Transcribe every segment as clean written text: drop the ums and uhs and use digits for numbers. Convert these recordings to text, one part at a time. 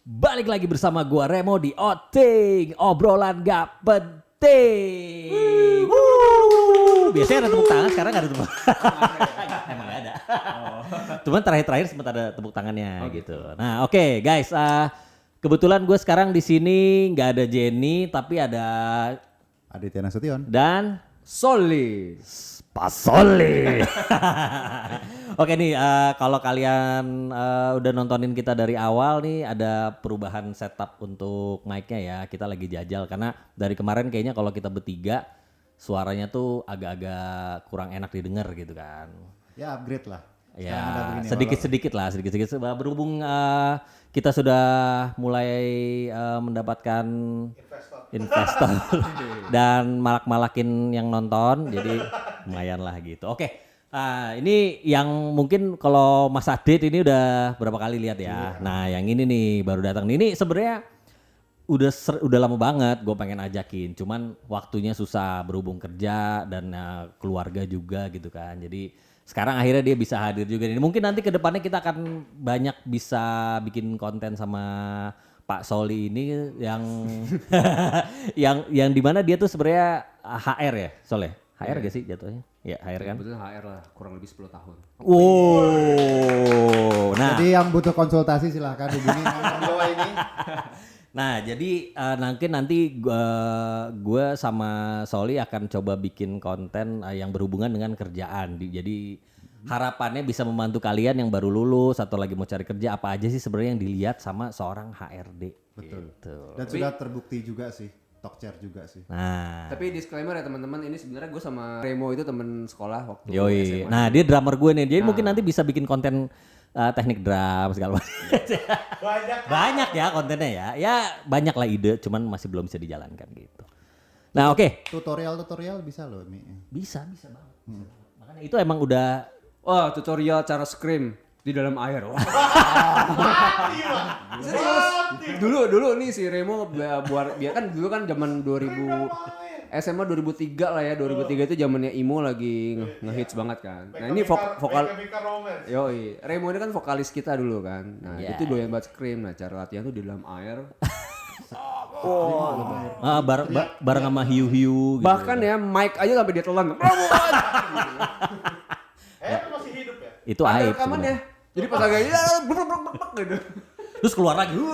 Balik lagi bersama gua Remo di Outing, obrolan gak penting. Biasanya ada tepuk tangan, sekarang gak ada tepuk tangan. Emang gak ada. Cuman terakhir sempat ada tepuk tangannya gitu. Nah oke, guys, kebetulan gue sekarang di sini nggak ada Jenny, tapi ada Aditya Nasution dan Soli. Pak Soli. Oke nih, kalau kalian udah nontonin kita dari awal nih, ada perubahan setup untuk mic-nya ya. Kita lagi jajal karena dari kemarin kayaknya kalau kita bertiga suaranya tuh agak-agak kurang enak didengar gitu kan. ya upgrade lah. Ya sedikit-sedikit lah, sedikit-sedikit. Berhubung kita sudah mulai mendapatkan investor dan malak-malakin yang nonton, jadi lumayan lah gitu. Oke, ini yang mungkin kalau Mas Adit ini udah berapa kali lihat ya. Nah yang ini nih baru datang. Ini sebenarnya udah lama banget gue pengen ajakin, cuman waktunya susah berhubung kerja dan keluarga juga gitu kan. Jadi sekarang akhirnya dia bisa hadir juga nih. Mungkin nanti ke depannya kita akan banyak bisa bikin konten sama Pak Soli ini yang yang dimana dia tuh sebenarnya HR ya, Soleh. HR gak sih jatuhnya? Ya HR kan. Betul HR lah, kurang lebih 10 tahun. Wow. Nah, Jadi yang butuh konsultasi silahkan hubungi nomor bawah ini. nah jadi nanti gue sama Soli akan coba bikin konten yang berhubungan dengan kerjaan. Jadi harapannya bisa membantu kalian yang baru lulus atau lagi mau cari kerja, apa aja sih sebenarnya yang dilihat sama seorang HRD. Betul. Gitu. Dan sudah terbukti juga sih, talk chair juga sih. Nah, Tapi disclaimer ya teman-teman, ini sebenarnya gue sama Remo itu teman sekolah waktu yoi. SMA. Nah dia drummer gue nih, jadi mungkin nanti bisa bikin konten teknik drum segala macam. Banyak ya kontennya ya. Ya banyak lah ide, cuman masih belum bisa dijalankan gitu. Nah oke. Tutorial bisa loh Mi. Bisa banget. Makanya itu emang udah Wah, tutorial cara scream di dalam air. Wah. Serius. Dulu nih si Remo buat dia kan dulu kan zaman 2000 SMA 2003 lah ya. 2003 itu zamannya emo lagi ngehits banget kan. Nah, ini vokal Yoi, Remo ini kan vokalis kita dulu kan. Nah, Yeah. itu doyan banget scream. Nah, cara latihan tuh di dalam air. bareng sama hiu-hiu gitu. Bahkan ya mic aja sampai dia telan. Itu Ada aib rekamannya. sebenarnya. Jadi pas lagi gitu. Terus keluar lagi. Gitu.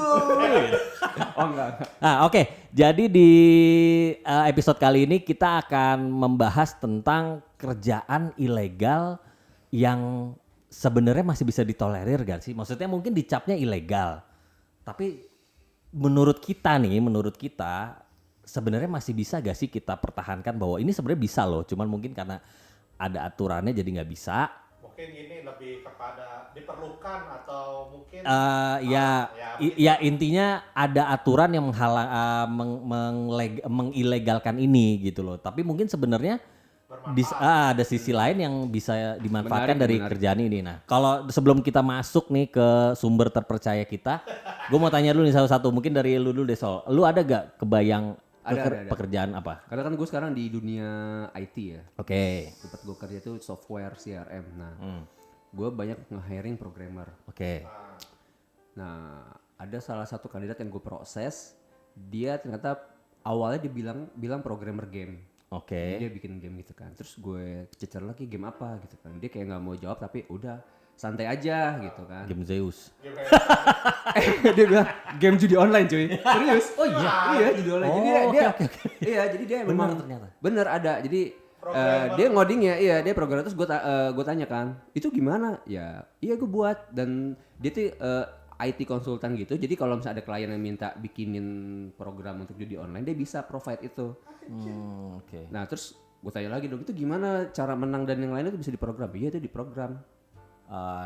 Oh enggak. Nah oke, jadi di episode kali ini kita akan membahas tentang kerjaan ilegal yang sebenarnya masih bisa ditolerir gak sih? Maksudnya mungkin dicapnya ilegal, tapi menurut kita sebenarnya masih bisa gak sih kita pertahankan bahwa ini sebenarnya bisa loh, cuman mungkin karena ada aturannya jadi nggak bisa. Mungkin ini lebih kepada diperlukan atau mungkin Ya intinya ada aturan yang mengilegalkan ini gitu loh. Tapi mungkin sebenarnya ada sisi lain yang bisa dimanfaatkan dari kerjaan ini. Nah, kalau sebelum kita masuk nih ke sumber terpercaya kita, gue mau tanya dulu nih satu-satu. Mungkin dari lu dulu deh Sol. Lu ada gak kebayang Ada. pekerjaan apa? Karena kan gue sekarang di dunia IT ya. Oke. Tempat gue kerja itu software CRM. Nah, gue banyak nge-hiring programmer. Oke. Nah, ada salah satu kandidat yang gue proses. Dia ternyata awalnya dia bilang programmer game. Oke. Dia bikin game gitu kan. Terus gue cecer lagi game apa gitu kan. Dia kayak nggak mau jawab tapi udah santai aja gitu kan. Game Zeus. Dia bilang game judi online cuy. Serius? Oh iya. Iya judi online. Jadi dia iya jadi dia memang ternyata. bener ada. Jadi dia ngoding ya, iya dia programmer. Terus gue tanya kan, itu gimana? Ya iya gue buat. Dan dia tuh IT konsultan gitu. Jadi kalau misalnya ada klien yang minta bikinin program untuk judi online, dia bisa provide itu. Oke. Nah terus gue tanya lagi dong, itu gimana cara menang dan yang lainnya itu bisa diprogram? Iya itu diprogram.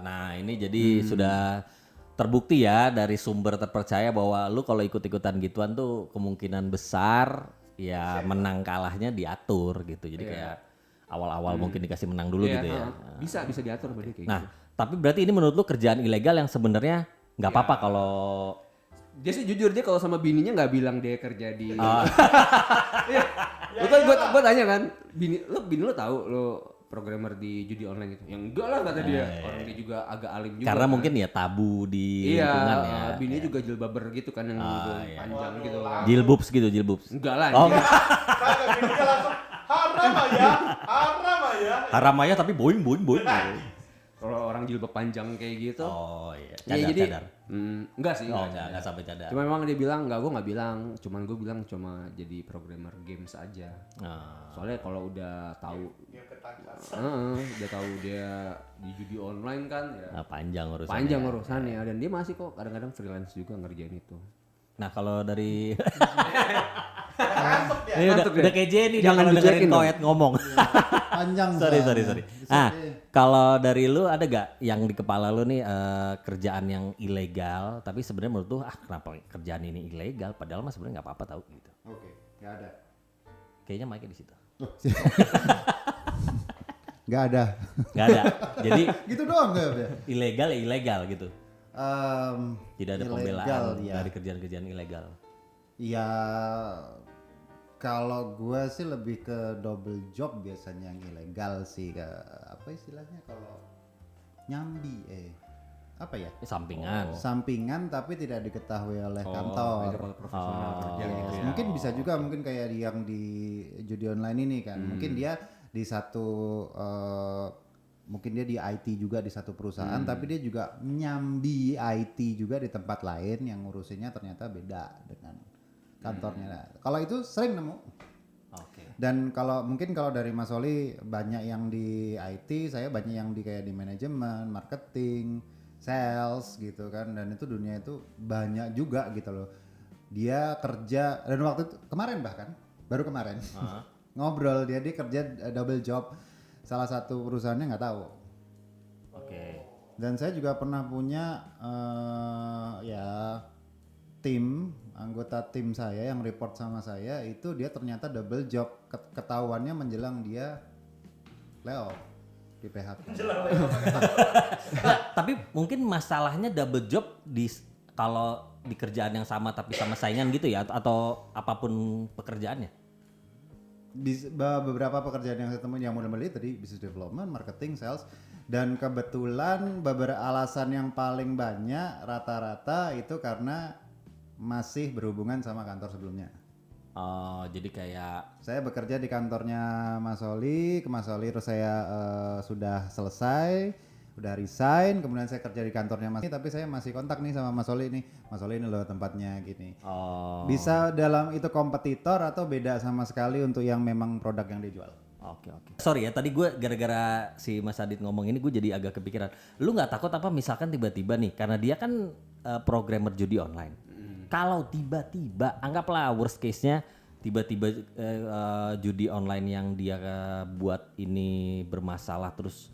Nah ini jadi sudah terbukti ya dari sumber terpercaya bahwa lu kalau ikut-ikutan gituan tuh kemungkinan besar ya menang kalahnya diatur gitu. Jadi kayak awal-awal mungkin dikasih menang dulu gitu ya. Bisa diatur sama dia kayak Nah gitu. tapi berarti ini menurut lu kerjaan ilegal yang sebenarnya nggak apa-apa kalau Dia sih jujur dia kalau sama bininya nggak bilang dia kerja di. Iya. Betul gue tanya kan, bini lo tahu lo programmer di judi online gitu. Yang enggak lah kata dia. Orang dia juga agak alim juga. Karena kan. mungkin ya tabu di lingkungan ya. Iya, bini juga jilbaber gitu kan yang panjang gitu. Jilbubs gitu, jilbubs. Enggak lah. Oh, anjing. Kagak gini dia langsung haram aja. Haramaya tapi boing. Kalau orang jilbab panjang kayak gitu. Oh iya, Iya, jadi cadar. enggak sih. Oh, enggak enggak sampai cadar. Cuma memang dia bilang gue nggak bilang, cuman gue bilang cuma jadi programmer games aja. Nah, Soalnya kalau udah tahu, Game ketangkas. udah tahu dia di judi online kan ya panjang urusannya. panjang urusannya dan dia masih kok kadang-kadang freelance juga ngerjain itu. Nah, kalau dari Ngantuk dia. ini Ngantuk udah dia. kayak Jenny Jangan kalau dengerin dicekin dong. Koet ngomong. Panjang. sorry. soalnya. Nah, kalau dari lu ada gak yang di kepala lu nih kerjaan yang ilegal, tapi sebenarnya menurut lu kenapa kerjaan ini ilegal? Padahal mah sebenarnya nggak apa-apa tahu gitu. Oke, nggak ada. Kayaknya mic di situ. Nggak ada. Nggak ada. Jadi Gitu doang nggak ya? ilegal ya ilegal gitu. Tidak ada Ilegal, pembelaan ya. dari kerjaan-kerjaan ilegal. Ya kalau gue sih lebih ke double job biasanya yang ilegal sih, ke apa istilahnya kalau nyambi apa ya? Sampingan. Sampingan tapi tidak diketahui oleh Itu kantor. kalau profesional kerja Yes, gitu ya. mungkin bisa juga mungkin kayak yang di judi online ini kan. Mungkin dia di satu mungkin dia di IT juga di satu perusahaan tapi dia juga nyambi IT juga di tempat lain yang ngurusinnya ternyata beda dengan kantornya. Nah, kalau itu sering nemu. Oke. Dan kalau mungkin kalau dari Mas Oli banyak yang di IT, saya banyak yang di kayak di manajemen, marketing, sales gitu kan, dan itu dunia itu banyak juga gitu loh. Dia kerja dan waktu itu kemarin bahkan baru kemarin ngobrol dia kerja double job salah satu perusahaannya nggak tahu. Oke. Dan saya juga pernah punya ya tim anggota tim saya yang report sama saya itu dia ternyata double job ketahuannya menjelang dia layoff di PHK. Tapi mungkin masalahnya double job kalau di kerjaan yang sama tapi sama saingan gitu ya atau apapun pekerjaannya. Beberapa pekerjaan yang saya temuin yang model-model tadi business development, marketing, sales, dan kebetulan beberapa alasan yang paling banyak rata-rata itu karena masih berhubungan sama kantor sebelumnya. Oh, jadi kayak Saya bekerja di kantornya Mas Oli, ke Mas Oli terus saya sudah selesai, udah resign, kemudian saya kerja di kantornya Mas Oli, tapi saya masih kontak nih sama Mas Oli nih. Mas Oli ini loh tempatnya gini. oh. Bisa dalam itu kompetitor atau beda sama sekali untuk yang memang produk yang dijual? Oke. Sorry ya, tadi gue gara-gara si Mas Adit ngomong ini gue jadi agak kepikiran. Lu nggak takut apa misalkan tiba-tiba nih, karena dia kan programmer judi online. Kalau tiba-tiba, anggaplah worst case-nya, tiba-tiba judi online yang dia buat ini bermasalah terus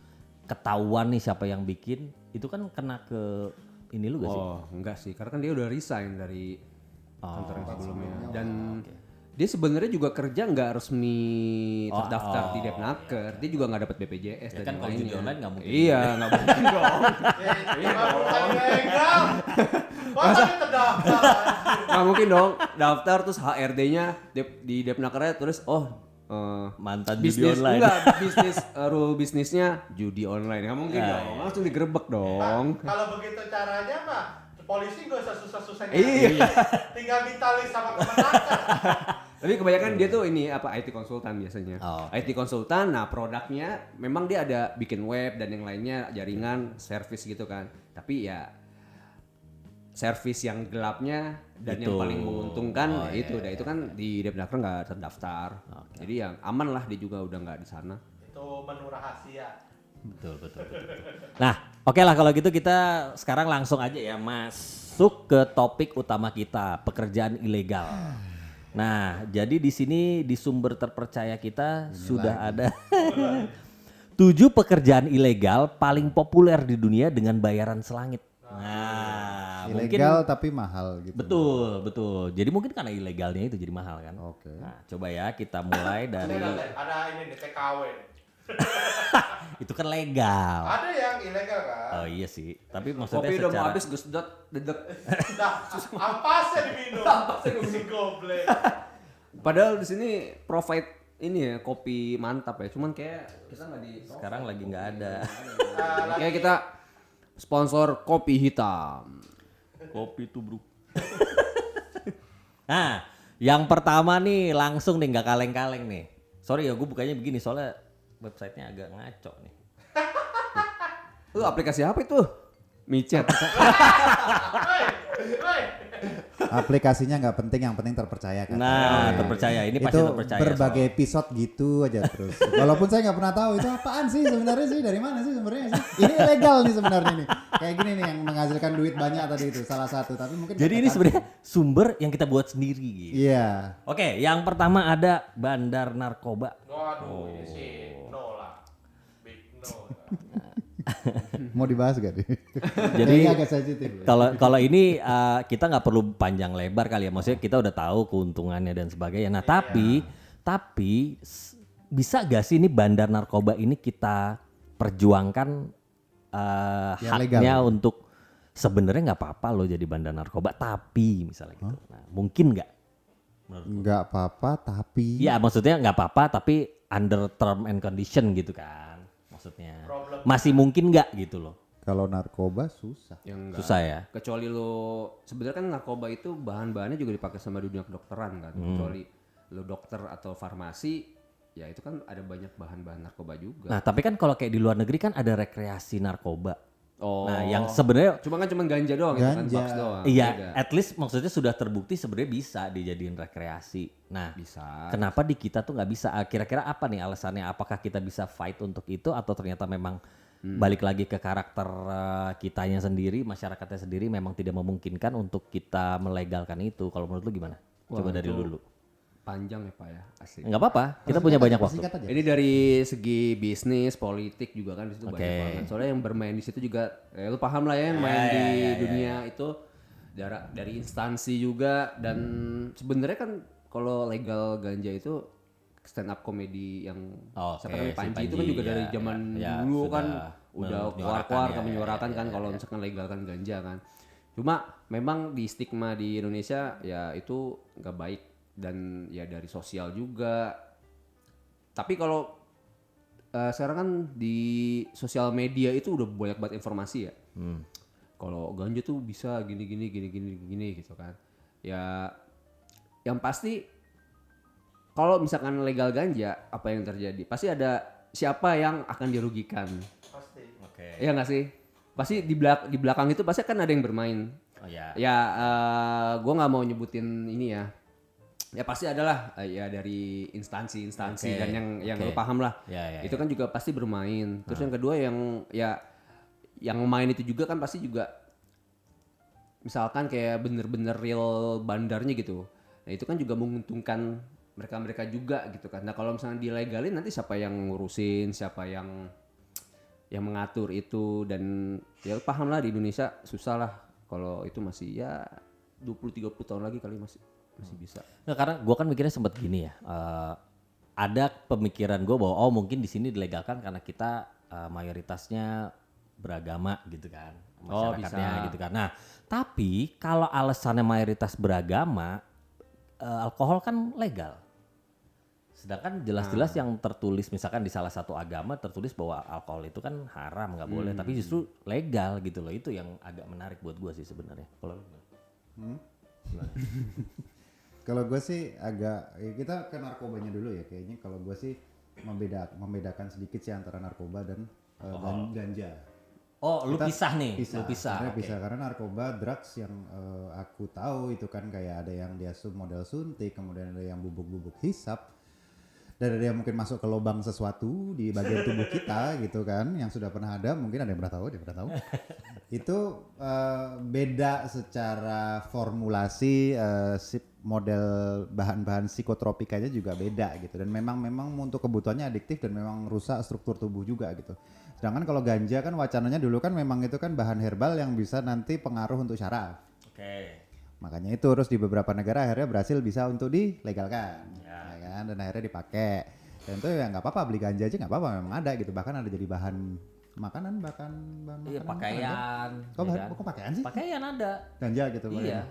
ketahuan nih siapa yang bikin, itu kan kena ke ini lu gak sih? Oh, enggak sih, karena kan dia udah resign dari kantor yang sebelumnya. Dan dia sebenarnya juga kerja nggak resmi terdaftar di Depnaker. Dia juga nggak dapat BPJS Ya dan kan yang kalau judi lainnya. online nggak mungkin. Iya, nggak mungkin dong. Ilegal. Masa dia terdaftar? Nggak mungkin dong. Daftar terus HRD-nya di Depnakernya tulis Mantan judi bisnis online. enggak rule bisnisnya judi online. Nggak mungkin dong. Langsung digerebek dong. Kalau begitu caranya mah polisi gak usah susah-susah Iya. tinggal ditalis sama kemenaker. Tapi kebanyakan dia tuh ini apa IT konsultan biasanya. Oh, IT konsultan, nah produknya memang dia ada bikin web dan yang lainnya jaringan, service gitu kan. Tapi ya service yang gelapnya dan yang Itu. paling menguntungkan itu kan di Depnaker nggak terdaftar. Jadi yang aman lah dia juga udah nggak di sana. Itu menu rahasia. Betul. Nah, oke lah kalau gitu kita sekarang langsung aja ya masuk ke topik utama kita, pekerjaan ilegal. Nah, jadi di sini di sumber terpercaya kita sudah ada 7 pekerjaan ilegal paling populer di dunia dengan bayaran selangit. Nah, Ilegal tapi mahal gitu. betul. Jadi mungkin karena ilegalnya itu jadi mahal kan. Oke. Nah, coba ya kita mulai dari Ada ini nih TKW. itu kan legal. Ada yang ilegal kan? Oh iya sih, tapi maksudnya Kopi udah mau secara habis gue sedot dedek. Nah, ampasnya diminum. Si goblek. Padahal di sini provide ini ya kopi mantap ya. Cuman kayak kita nggak di Sekarang lagi nggak ada. kayak kita sponsor kopi hitam. Kopi tubruk. Nah, yang pertama nih langsung nih nggak kaleng-kaleng nih. Sorry ya, gue bukanya begini soalnya websitenya agak ngaco nih. Lu aplikasi apa itu? Micet. Aplikasinya nggak penting, yang penting terpercaya kan. Nah, terpercaya. Ini pasti Itu terpercaya. berbagai episode gitu aja terus. Walaupun saya nggak pernah tahu itu apaan sih sebenarnya sih, dari mana sih sebenarnya sih. Ini ilegal nih sebenarnya nih. Kayak gini nih yang menghasilkan duit banyak tadi itu salah satu. Tapi mungkin Jadi ini sebenarnya sumber yang kita buat sendiri gitu. Iya. Oke, yang pertama ada bandar narkoba. Waduh, ini sih no lah. Big no. Mau dibahas gak nih? Jadi Kayaknya agak sensitif. kalau ini kita nggak perlu panjang lebar kali ya. Maksudnya kita udah tahu keuntungannya dan sebagainya. Nah, tapi bisa gak sih ini bandar narkoba ini kita perjuangkan Yang haknya legal. untuk sebenarnya nggak apa-apa loh jadi bandar narkoba, tapi misalnya gitu. Nah, mungkin nggak? Nggak apa-apa tapi Iya, maksudnya nggak apa-apa tapi under term and condition gitu kan. Maksudnya masih mungkin nggak gitu loh. kalau narkoba susah. Yang enggak. Susah ya. Kecuali lo sebenarnya kan narkoba itu bahan-bahannya juga dipakai sama dunia kedokteran kan. Kecuali lo dokter atau farmasi, ya itu kan ada banyak bahan-bahan narkoba juga. Nah, tapi kan kalau kayak di luar negeri kan ada rekreasi narkoba. Oh. Nah, yang sebenarnya Cuma ganja doang itu kan, Ganja. box doang. iya, Beda. at least maksudnya sudah terbukti sebenarnya bisa dijadiin rekreasi. Nah, Bisa. kenapa di kita tuh nggak bisa? Kira-kira apa nih alasannya? Apakah kita bisa fight untuk itu atau ternyata memang balik lagi ke karakter kitanya sendiri, masyarakatnya sendiri memang tidak memungkinkan untuk kita melegalkan itu? Kalau menurut lu gimana? Coba dari lu dulu. Panjang ya Pak ya, asik. Nggak apa-apa, kita punya banyak waktu. Singkat aja. Ini dari segi bisnis, politik juga kan di situ Oke. banyak banget. Soalnya yang bermain di situ juga, lu paham lah ya yang main di dunia itu dari instansi juga dan sebenarnya kan kalau legal ganja itu stand up comedy yang Oke, siapa namanya si Panji itu kan Panji, juga dari ya, zaman ya, dulu sudah kan udah menyuarakan keluar ya, menyuarakan ya, kan ya, kalau ya. misalkan legalkan ganja kan. Cuma memang di stigma di Indonesia ya itu nggak baik dan ya dari sosial juga. Tapi kalau sekarang kan di sosial media itu udah banyak banget informasi ya. Kalau ganja tuh bisa gini gitu kan. Ya yang pasti kalau misalkan legal ganja apa yang terjadi? Pasti ada siapa yang akan dirugikan. Pasti. Oke. Iya nggak sih? Pasti di belakang itu pasti kan ada yang bermain. Oh ya. Ya, gue nggak mau nyebutin ini ya. Ya pasti adalah ya dari instansi-instansi Oke, dan yang oke. lu paham lah. Ya, Itu kan juga pasti bermain. Terus yang kedua yang main itu juga kan pasti juga misalkan kayak bener-bener real bandarnya gitu. Nah itu kan juga menguntungkan mereka juga gitu kan. Nah kalau misalnya dilegalin nanti siapa yang ngurusin, siapa yang mengatur itu dan ya paham lah di Indonesia susah lah kalau itu masih ya 20-30 tahun lagi kali masih bisa. Nggak, karena gue kan mikirnya sempat gini ya. Ada pemikiran gue bahwa oh mungkin di sini dilegalkan karena kita mayoritasnya beragama gitu kan, masyarakatnya bisa. gitu kan. Nah, tapi kalau alasannya mayoritas beragama, alkohol kan legal. Sedangkan jelas-jelas yang tertulis misalkan di salah satu agama tertulis bahwa alkohol itu kan haram nggak boleh, tapi justru legal gitu loh. Itu yang agak menarik buat gue sih sebenarnya. Kalau lu gimana? Kalau gue sih agak kita ke narkobanya dulu ya kayaknya. Kalau gue sih membedakan sedikit sih antara narkoba dan ganja. Oh, lu Kita pisah nih, Pisah. lu pisah. Sebenarnya Oke. pisah karena narkoba drugs yang aku tahu itu kan kayak ada yang dia model suntik, kemudian ada yang bubuk-bubuk hisap, dan ada yang mungkin masuk ke lubang sesuatu di bagian tubuh kita gitu kan, yang sudah pernah ada, mungkin ada yang pernah tahu. Itu beda secara formulasi, model bahan-bahan psikotropikanya juga beda gitu, dan memang untuk kebutuhannya adiktif dan memang rusak struktur tubuh juga gitu. Sedangkan kalau ganja kan wacananya dulu kan memang itu kan bahan herbal yang bisa nanti pengaruh untuk syaraf. Oke. Makanya itu terus di beberapa negara akhirnya berhasil bisa untuk dilegalkan, ya kan, dan akhirnya dipakai. Dan itu ya nggak apa-apa, beli ganja aja nggak apa-apa, memang ada gitu, bahkan ada jadi bahan makanan, bahkan bahan Iya, makanan pakaian. Kok ya kan? kok pakaian sih? Pakaian ada. Ganja gitu. Iya.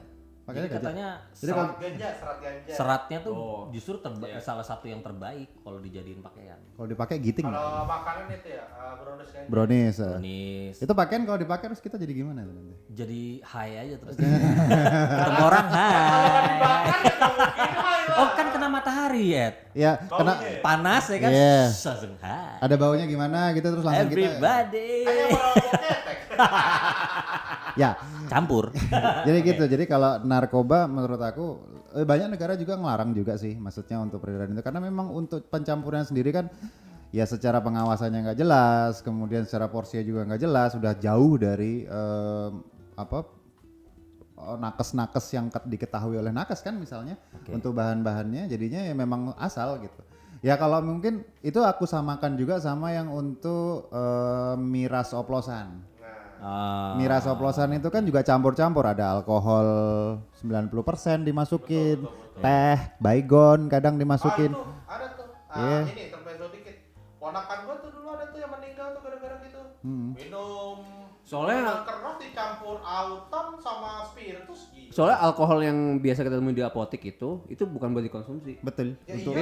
Pakainya Jadi ganja. katanya Jadi kalau Serat ganja. seratnya tuh Oh. justru salah satu yang terbaik kalau dijadiin pakaian. kalau dipakai giting. Kalau makanan itu ya, brownies ganja. Brownies. Brownies. Itu pakaian kalau dipakai terus kita jadi gimana tuh nanti? Jadi high aja terus. Ketemu orang high. Oh kan kena matahari ya. Ya, kena Panas ya kan. Iya. Langsung high. ada baunya gimana gitu terus langsung kita. Everybody. Kayak bawa ketek. Ya, Campur. jadi gitu. Jadi kalau narkoba menurut aku banyak negara juga ngelarang juga sih, maksudnya untuk peredaran itu karena memang untuk pencampuran sendiri kan ya secara pengawasannya nggak jelas, kemudian secara porsinya juga nggak jelas, sudah jauh dari nakes-nakes yang diketahui oleh nakes kan misalnya untuk bahan-bahannya, jadinya ya memang asal gitu. Ya kalau mungkin itu aku samakan juga sama yang untuk miras oplosan. Miras oplosan itu kan juga campur-campur, ada alkohol 90% dimasukin, teh, baygon kadang dimasukin. Itu ada tuh. Iya. Ini terpeso dikit. Ponakan gua tuh dulu ada tuh yang meninggal tuh gara-gara gitu. Minum Soalnya- minuman keras dicampur autan sama spiritus gitu. Soalnya alkohol yang biasa kita temui di apotek itu bukan buat dikonsumsi. Betul. Ya Untuk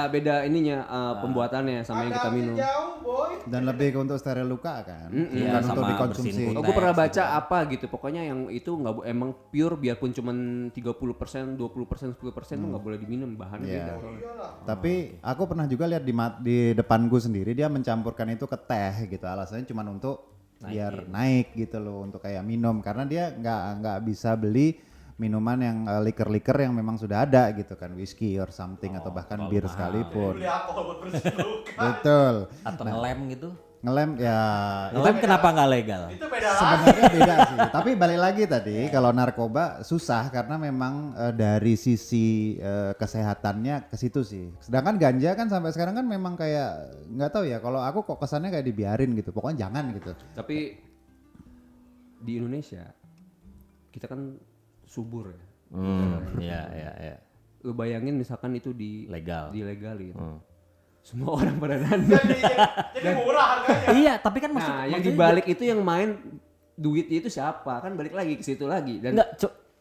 Beda ininya pembuatannya sama yang kita Ada minum. api jauh, boy. dan lebih ke untuk steril luka kan, Iya, bukan untuk sama dikonsumsi. bersihin Oh, gue pernah baca apa gitu. Pokoknya yang itu nggak emang pure biarpun cuman 30%, 20%, 10% tuh nggak boleh diminum bahannya Iya. beda. soalnya. Iyalah. Tapi aku pernah juga lihat di depanku sendiri dia mencampurkan itu ke teh gitu. Alasannya cuma untuk biar naik gitu loh, untuk kayak minum karena dia nggak bisa beli minuman yang liker-liker yang memang sudah ada gitu kan, whisky or something atau bahkan bir sekalipun. Beli alkohol buat bersihin luka. Betul. Atau ngelem gitu. Ngelem ya Ngelem kenapa nggak legal? Itu beda lagi. sebenarnya beda sih. Tapi balik lagi tadi kalau narkoba susah karena memang dari sisi kesehatannya ke situ sih. Sedangkan ganja kan sampai sekarang kan memang kayak nggak tahu ya. Kalau aku kok kesannya kayak dibiarin gitu. Pokoknya jangan gitu. Tapi di Indonesia kita kan subur ya. Iya. Lu bayangin misalkan itu Legal. dilegalin. Semua orang pada nanda. Jadi murah harganya. Iya, tapi kan maksud Nah, yang maksudnya dibalik itu yang main duitnya itu siapa? Kan balik lagi ke situ lagi dan enggak,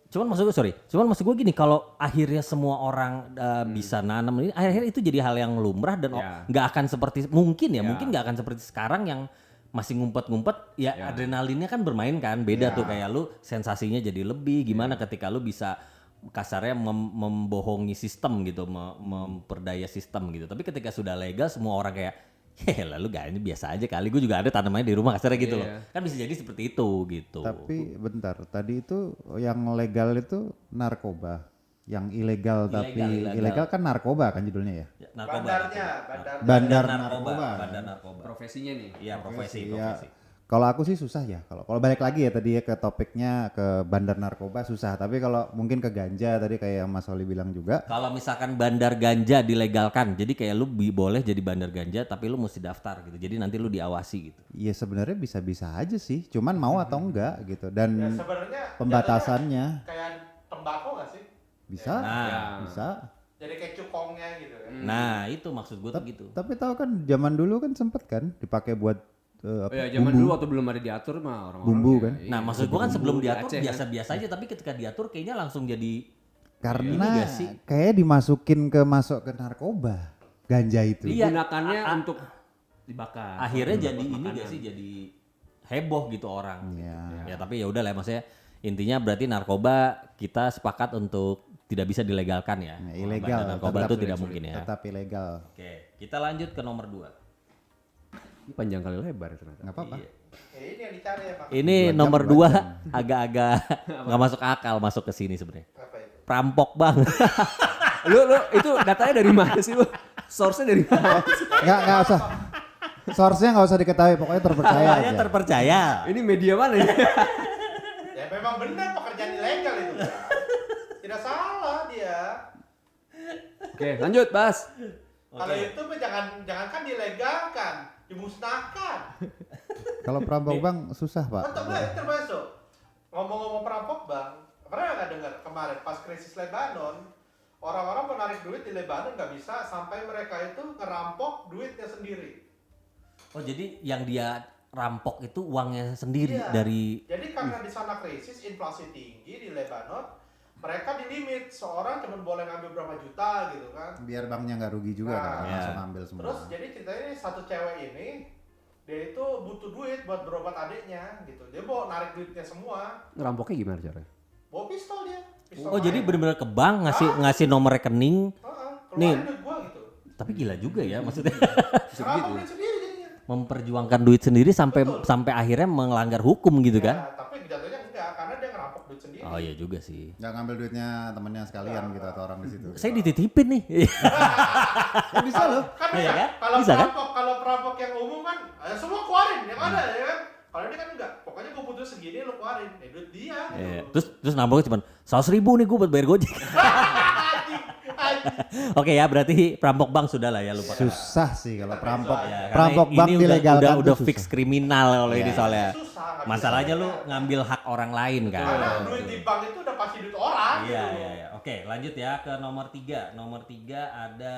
cuman maksud gue gini, kalau akhirnya semua orang bisa nanam ini, akhirnya itu jadi hal yang lumrah dan Ya. nggak akan seperti mungkin Ya. nggak akan seperti sekarang yang masih ngumpet-ngumpet ya, adrenalinnya kan bermain kan, beda tuh kayak lu sensasinya jadi lebih gimana ketika lu bisa kasarnya membohongi sistem gitu, memperdaya sistem gitu. Tapi ketika sudah legal semua orang kayak lalu gak ini biasa aja kali, gue juga ada tanamannya di rumah kasarnya gitu loh. Kan bisa jadi seperti itu gitu. Tapi bentar, tadi itu yang legal itu narkoba. Yang ilegal tapi ilegal kan narkoba kan judulnya ya. Narkoba. Bandar Bandar narkoba. profesinya nih. Iya, profesi. Ya, kalau aku sih susah ya. Kalau balik lagi ya tadi ya ke topiknya ke bandar narkoba susah. Tapi kalau mungkin ke ganja tadi kayak yang Mas Oli bilang juga. Kalau misalkan bandar ganja dilegalkan, jadi kayak lu boleh jadi bandar ganja, tapi lu mesti daftar gitu. Jadi nanti lu diawasi gitu. Ya sebenarnya bisa-bisa aja sih. Cuman mau atau enggak gitu. Dan Ya sebenarnya pembatasannya kayak tembakau nggak sih? bisa, bisa. Jadi kayak cukongnya gitu kan. Nah, itu maksud gue tuh gitu. Tapi tahu kan zaman dulu kan sempet kan dipakai buat Oh ya, zaman dulu waktu belum ada diatur mah orang-orang. Bumbu kan? Nah, maksud gue kan sebelum di diatur Aceh kan? biasa-biasa aja, tapi ketika diatur kayaknya langsung jadi karena gak sih? kayak dimasukin masuk ke narkoba ganja itu. Iya. Digunakannya untuk dibakar. akhirnya jadi ini gak sih, jadi heboh gitu orang. Iya. Ya tapi ya udah lah, maksudnya intinya berarti narkoba kita sepakat untuk tidak bisa dilegalkan ya. Nah, ilegal, Bandar narkoba tetap itu tidak mungkin ya. Tetap ilegal. Oke, kita lanjut ke nomor 2. Ini panjang kali lebar ternyata. Nggak apa-apa. Ya, ini yang dicari ya Pak. Ini nomor 2 agak-agak nggak masuk akal masuk ke sini sebenarnya. Apa itu? Perampok bang. Lu itu datanya dari mana sih lu? Source-nya dari mana? Nggak usah. Source-nya nggak usah diketahui, pokoknya terpercaya Namanya aja. terpercaya. Ini media mana ya? Ya memang benar pekerjaan ilegal itu kan. Tidak salah dia. Oke, lanjut, Bas. Kalau itu mah jangankan dilegalkan, dimusnahkan. Kalau perampok bang susah pak. Termasuk ngomong-ngomong perampok bang, pernah nggak dengar kemarin pas krisis Lebanon, orang-orang menarik duit di Lebanon nggak bisa sampai mereka itu ngerampok duitnya sendiri. Oh jadi yang dia rampok itu uangnya sendiri Iya. dari. Jadi karena di sana krisis, inflasi tinggi di Lebanon, mereka di limit seorang cuma boleh ngambil berapa juta gitu kan. Biar banknya nggak rugi juga Nah, kan, iya. langsung ambil semua. Terus jadi ceritanya ini satu cewek ini dia itu butuh duit buat berobat adiknya gitu. Dia mau narik duitnya semua, Ngerampoknya gimana caranya? bawa pistol dia. Pistol Oh, jadi main. benar-benar ke bank ngasih nomor rekening. Heeh, Nih. keluarin duit gua gitu. Tapi gila juga ya maksudnya. Ngerampok duit sendiri jadinya. Memperjuangkan duit sendiri sampai sampai akhirnya melanggar hukum gitu kan. Ya, tapi jatuhnya enggak karena dia ngerampok duit sendiri. Oh iya juga sih. Nggak ngambil duitnya temennya sekalian gitu atau orang di situ. Saya dititipin nih. Ya bisa loh. Kan Iya bisa, kan? kalau Bisa kan? perampok yang umum kan semua keluarin yang ada ya kan. Kalau dia kan enggak, pokoknya gua butuh segini lu keluarin, duit dia. Iya. Terus nambahnya cuma 100.000 nih gue buat bayar gojek. Oke ya, berarti perampok bank sudah lah ya lupa. Susah sih kalau perampok. Ya, karena Perampok ini bank dilegalkan udah tuh fix susah. kriminal kalau ini soalnya. Susah. nggak bisa. Masalahnya lu ngambil hak orang lain kan. Karena duit di bank itu udah pasti duit orang Iya, gitu. iya, iya. Oke, lanjut ya ke nomor 3. Nomor 3 ada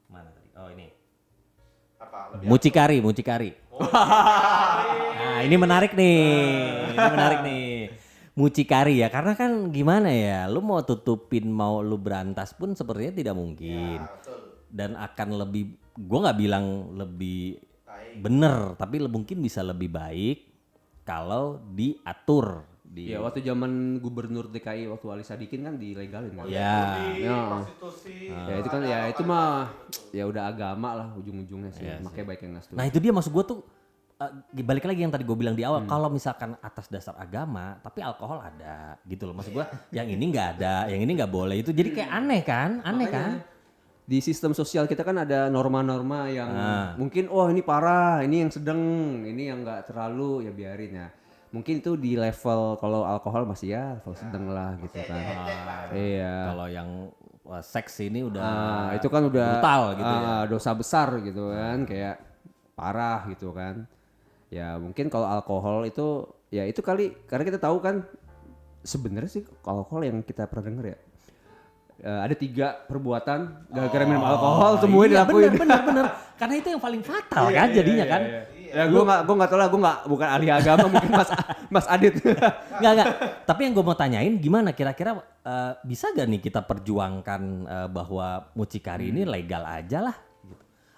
mana tadi? Oh, ini. Apa? Lebih Mucikari. Mucikari. Nah, ini menarik nih. Ini menarik nih. Mucikari ya, karena kan gimana ya, lu mau tutupin mau lu berantas pun sepertinya tidak mungkin. Ya, betul. Dan akan lebih, gua nggak bilang lebih Baik. bener, tapi mungkin bisa lebih baik kalau diatur. Ya waktu zaman gubernur DKI waktu Ali Sadikin kan dilegalin kan. Ya. Judi, Ya. prostitusi. Ya itu kan ya itu mah ya udah agama lah ujung-ujungnya sih. Iya Makanya baik yang nggak setuju. Nah itu dia maksud gue tuh balik lagi yang tadi gue bilang di awal, kalau misalkan atas dasar agama tapi alkohol ada gitu loh, maksud gue yang ini nggak ada, yang ini nggak boleh, itu jadi kayak aneh kan, Makanya, di sistem sosial kita kan ada norma-norma yang Ah. mungkin ini parah, ini yang sedang, ini yang nggak terlalu ya biarin ya. Mungkin itu di level kalau alkohol masih ya level sedang lah gitu kan. Iya. Kalau yang seks ini udah Itu kan udah brutal gitu ya. dosa besar gitu kan, kayak parah gitu kan. Ya mungkin kalau alkohol itu ya itu kali karena kita tahu kan sebenarnya sih alkohol yang kita pernah denger ya. Ada 3 perbuatan gara-gara minum alkohol semuanya Iya, dilakuin. bener. Karena itu yang paling fatal kan jadinya kan. Ya gue nggak tahu lah, gue bukan ahli agama mungkin Mas Adit. Enggak. Tapi yang gue mau tanyain gimana kira-kira bisa gak nih kita perjuangkan bahwa mucikari ini legal aja lah gitu.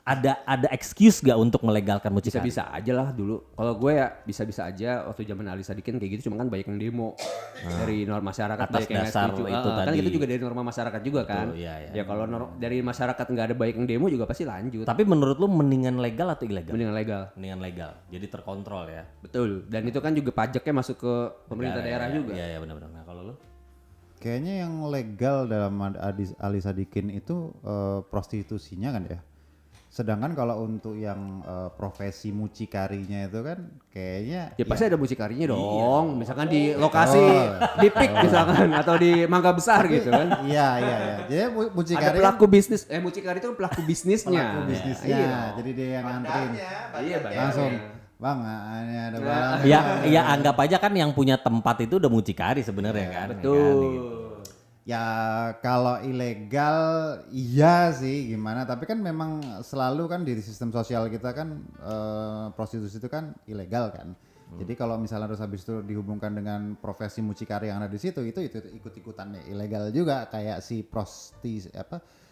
Ada excuse gak untuk melegalkan mucikari? Bisa-bisa aja lah dulu. Kalau gue ya bisa-bisa aja waktu zaman Ali Sadikin kayak gitu, cuma kan banyak yang demo dari norma masyarakat Atas banyak yang nggak dasar setuju. itu Kan tadi. itu juga dari norma masyarakat juga kan. iya, iya. Ya kalau dari masyarakat nggak ada banyak yang demo juga pasti lanjut. Tapi menurut lu mendingan legal atau ilegal? Mendingan legal. Mendingan legal. Jadi terkontrol ya. Betul. Dan itu kan juga pajaknya masuk ke pemerintah daerah juga. Iya, benar-benar. Nah, kalau lu? Kayaknya yang legal dalam Ali Sadikin itu prostitusinya kan ya. Sedangkan kalau untuk yang profesi mucikarinya itu kan kayaknya Ya pasti ada mucikarinya dong. Misalkan di lokasi Oh. di PIK misalkan atau di Mangga Besar gitu kan. iya. Jadi Ada mucikari pelaku bisnis, mucikari itu kan pelaku bisnisnya. pelaku bisnisnya. Iya. Jadi dia yang nganterin Bandanya, Iya, bandanya. bandanya. langsung. Bang, ini ada barang. Ya anggap aja kan yang punya tempat itu udah mucikari sebenarnya kan. Betul. Ya kan, gitu. Ya kalau ilegal iya sih gimana, tapi kan memang selalu kan di sistem sosial kita kan prostitusi itu kan ilegal kan. Jadi kalau misalnya terus habis itu dihubungkan dengan profesi mucikari yang ada di situ itu ikut-ikutannya ilegal juga, kayak si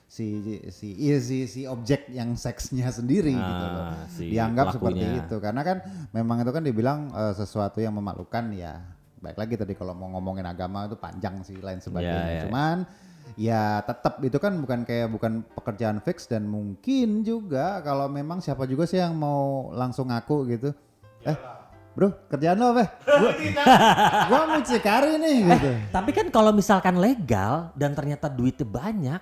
si objek yang seksnya sendiri gitu loh. Si Dianggap pelakunya. seperti itu karena kan memang itu kan dibilang sesuatu yang memalukan ya. Baik lagi tadi kalau mau ngomongin agama itu panjang sih lain sebagainya. Ya. Cuman ya tetap itu kan bukan pekerjaan fix, dan mungkin juga kalau memang siapa juga sih yang mau langsung ngaku gitu. Bro, kerjaan lo apa? Gua mucikari nih gitu. Tapi kan kalau misalkan legal dan ternyata duitnya banyak,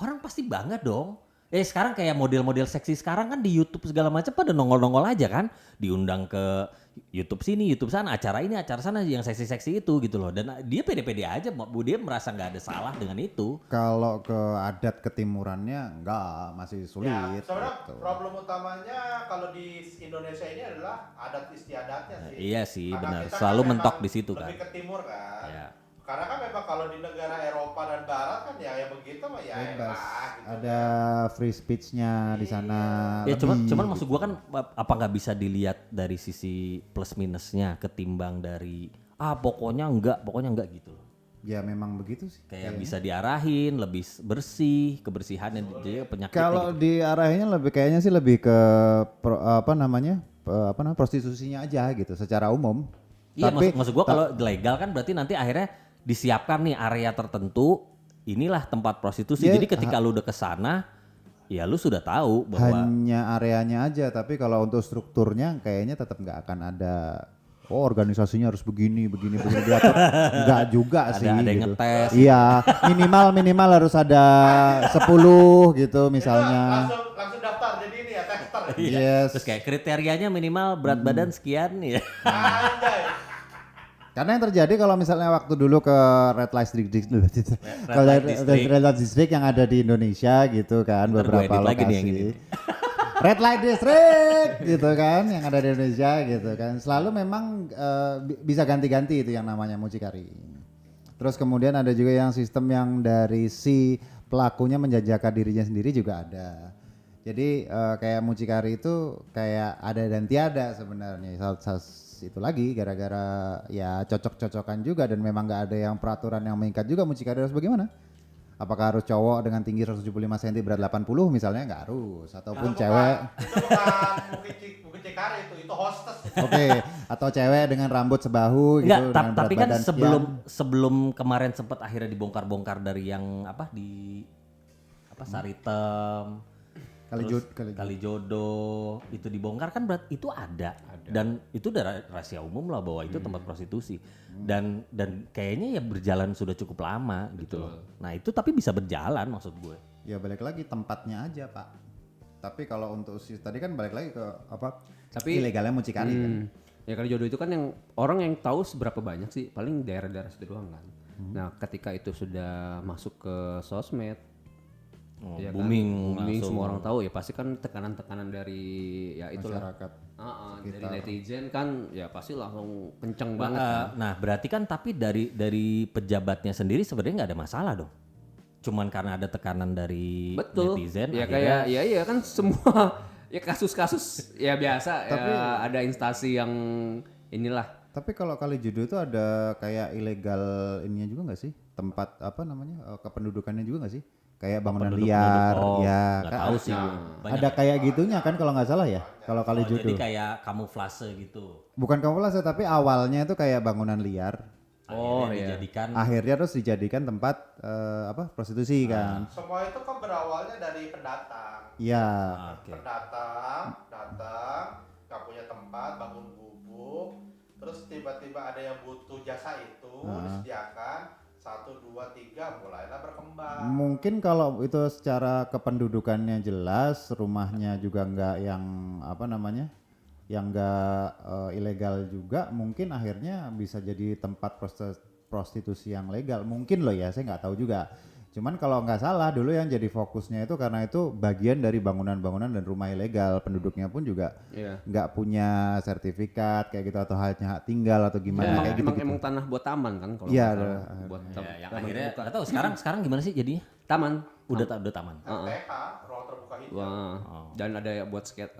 orang pasti bangga dong. Sekarang kayak model-model seksi sekarang kan di YouTube segala macam pada nongol-nongol aja kan, diundang ke YouTube sini, YouTube sana, acara ini, acara sana yang seksi-seksi itu gitu loh. Dan dia pede-pede aja, dia merasa nggak ada salah dengan itu. Kalau ke adat ketimurannya enggak, masih sulit. Ya, sebenarnya gitu. problem utamanya kalau di Indonesia ini adalah adat istiadatnya sih. Iya sih, Karena benar. kita Selalu kan mentok memang di situ kan. Lebih ke timur kan. Ya. Karena kan memang kalau di negara Eropa dan Barat kan ya begitu mah ya Bebas. elah, gitu. Ada free speech-nya di sana. Ya lebih. cuman maksud gua kan apa nggak bisa dilihat dari sisi plus minusnya ketimbang dari pokoknya enggak gitu loh. Ya memang begitu sih. Kayak bisa diarahin, lebih bersih, kebersihannya jadi penyakitnya Kalau gitu. diarahinnya kayaknya sih lebih ke prostitusinya aja gitu secara umum. Iya, Tapi maksud gua kalau legal kan berarti nanti akhirnya disiapkan nih area tertentu, inilah tempat prostitusi. Ya, Jadi ketika lu udah kesana, ya lu sudah tahu bahwa hanya areanya aja, tapi kalau untuk strukturnya kayaknya tetap nggak akan ada. Oh, organisasinya harus begini diatur. Nggak juga sih. ada yang gitu. ngetes. Iya, minimal harus ada 10 gitu misalnya. Langsung daftar jadi ini ya tester. Yes. Terus kayak kriterianya minimal berat badan sekian ya. Anjay. Karena yang terjadi kalau misalnya waktu dulu ke Red Light District, kalau Red Light District yang ada di Indonesia gitu kan, Ntar gua beberapa edit lagi nih yang lokasi. ini. Red Light District gitu kan, yang ada di Indonesia gitu kan. Selalu memang bisa ganti-ganti itu yang namanya mucikari. Terus kemudian ada juga yang sistem yang dari si pelakunya menjajakan dirinya sendiri juga ada. Jadi kayak mucikari itu kayak ada dan tiada sebenarnya. Itu lagi gara-gara ya cocok-cocokan juga dan memang nggak ada yang peraturan yang mengikat juga mucikari harus bagaimana? Apakah harus cowok dengan tinggi 175 cm berat 80 misalnya nggak harus ataupun cewek Itu bukan Bukit Cikari itu hostess. oke atau cewek dengan rambut sebahu gitu Enggak, dengan berat tapi kan badan sebelum kemarin sempat akhirnya dibongkar-bongkar dari yang apa di Saritem, Kalijodo itu dibongkar kan itu ada. Dan itu udah rahasia umum lah bahwa itu tempat prostitusi dan kayaknya ya berjalan sudah cukup lama gitu loh. Nah itu tapi bisa berjalan maksud gue. ya balik lagi tempatnya aja pak. Tapi kalau untuk tadi kan balik lagi ke Tapi ilegalnya mucikari kan. Ya Kalijodo itu kan yang orang yang tahu seberapa banyak sih, paling daerah-daerah situ doang kan. Nah ketika itu sudah masuk ke sosmed, ya kan, booming langsung. semua orang tahu ya pasti kan tekanan-tekanan dari ya itulah Masyarakat. dari netizen kan ya pasti langsung kenceng banget kan. Nah berarti kan tapi dari pejabatnya sendiri sebenarnya nggak ada masalah dong. Cuman karena ada tekanan dari Betul. netizen. Ya akhirnya- kayak ya kan semua ya kasus-kasus ya biasa ya ada instansi yang inilah. Tapi kalau Kalijodo itu ada kayak ilegal ininya juga nggak sih? Tempat kependudukannya juga nggak sih? Kayak bangunan liar, Oh, ya. nggak tahu sih. Banyak. Ada kayak gitunya kan kalau nggak salah ya. Kalau Oh, Kalijodo. jadi kayak kamuflase gitu. Bukan kamuflase tapi awalnya itu kayak bangunan liar. Akhirnya dijadikan Akhirnya terus dijadikan tempat prostitusi kan. Semua itu kan berawalnya dari pendatang. Iya. oke. Pendatang datang nggak punya tempat, bangun gubuk, terus tiba-tiba ada yang butuh jasa itu disediakan 1, 2, 3 mulailah berkembang. Mungkin kalau itu secara kependudukannya jelas, rumahnya juga nggak yang nggak ilegal juga, mungkin akhirnya bisa jadi tempat prostitusi yang legal. Mungkin loh ya, saya nggak tahu juga. Cuman kalau nggak salah dulu yang jadi fokusnya itu karena itu bagian dari bangunan-bangunan dan rumah ilegal, penduduknya pun juga Iya. nggak punya sertifikat kayak gitu atau hanya hak tinggal atau gimana kayak gitu. Emang tanah buat taman kan kalau Iya, nggak salah. Buat Ya, yang taman akhirnya terbuka. nggak tahu sekarang gimana sih jadinya? Taman. Udah taman. RTH, ruang terbuka hijau. Wah. Dan ada ya buat skate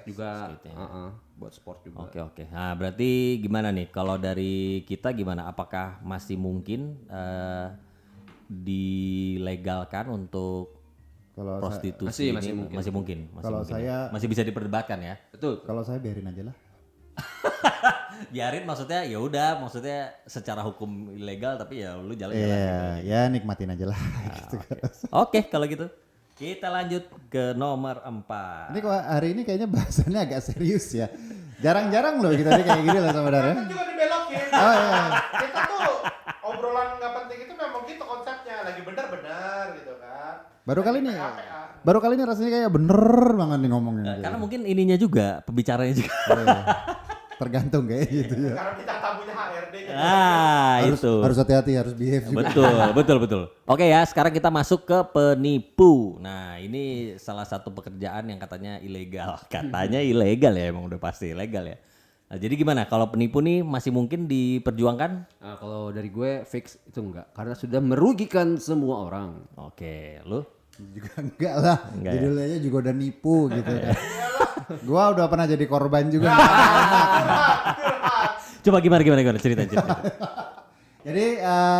juga. Skate, Buat sport juga. Oke. Nah, berarti gimana nih kalau dari kita gimana? Apakah masih mungkin dilegalkan untuk Kalau prostitusi Masih ini? mungkin. Masih mungkin. Kalau mungkin saya- ya. Masih bisa diperdebatkan ya. Betul. kalau saya biarin aja lah. Biarin maksudnya ya udah, maksudnya secara hukum ilegal tapi ya lu jalan-jalan gitu. Ya nikmatin aja lah. gitu. Oke, kalau gitu kita lanjut ke nomor 4. Ini kok hari ini kayaknya bahasannya agak serius ya. Jarang-jarang loh kita nih kayak gini loh saudara. Kan juga dibelokin. Oh iya. Kita tuh obrolan nggak penting itu memang gitu konsepnya, lagi benar-benar gitu kan. Baru kali ini. PA. Baru kali ini rasanya kayak bener banget nih ngomongnya. Karena mungkin ininya juga, pembicaranya juga. Tergantung kayak gitu ya. Karena kita tamunya HRD jadi Itu. Harus hati-hati, harus behave juga. Betul. Oke ya, sekarang kita masuk ke penipu. Nah, ini salah satu pekerjaan yang katanya ilegal. Katanya ilegal ya, emang udah pasti ilegal ya. Nah, jadi gimana kalau penipu nih masih mungkin diperjuangkan? Nah, kalau dari gue fix itu enggak karena sudah merugikan semua orang. Oke, lu? Juga enggak lah. Enggak ya? Judulnya juga udah nipu gitu ya. Gua udah pernah jadi korban juga. Coba gimana cerita. Jadi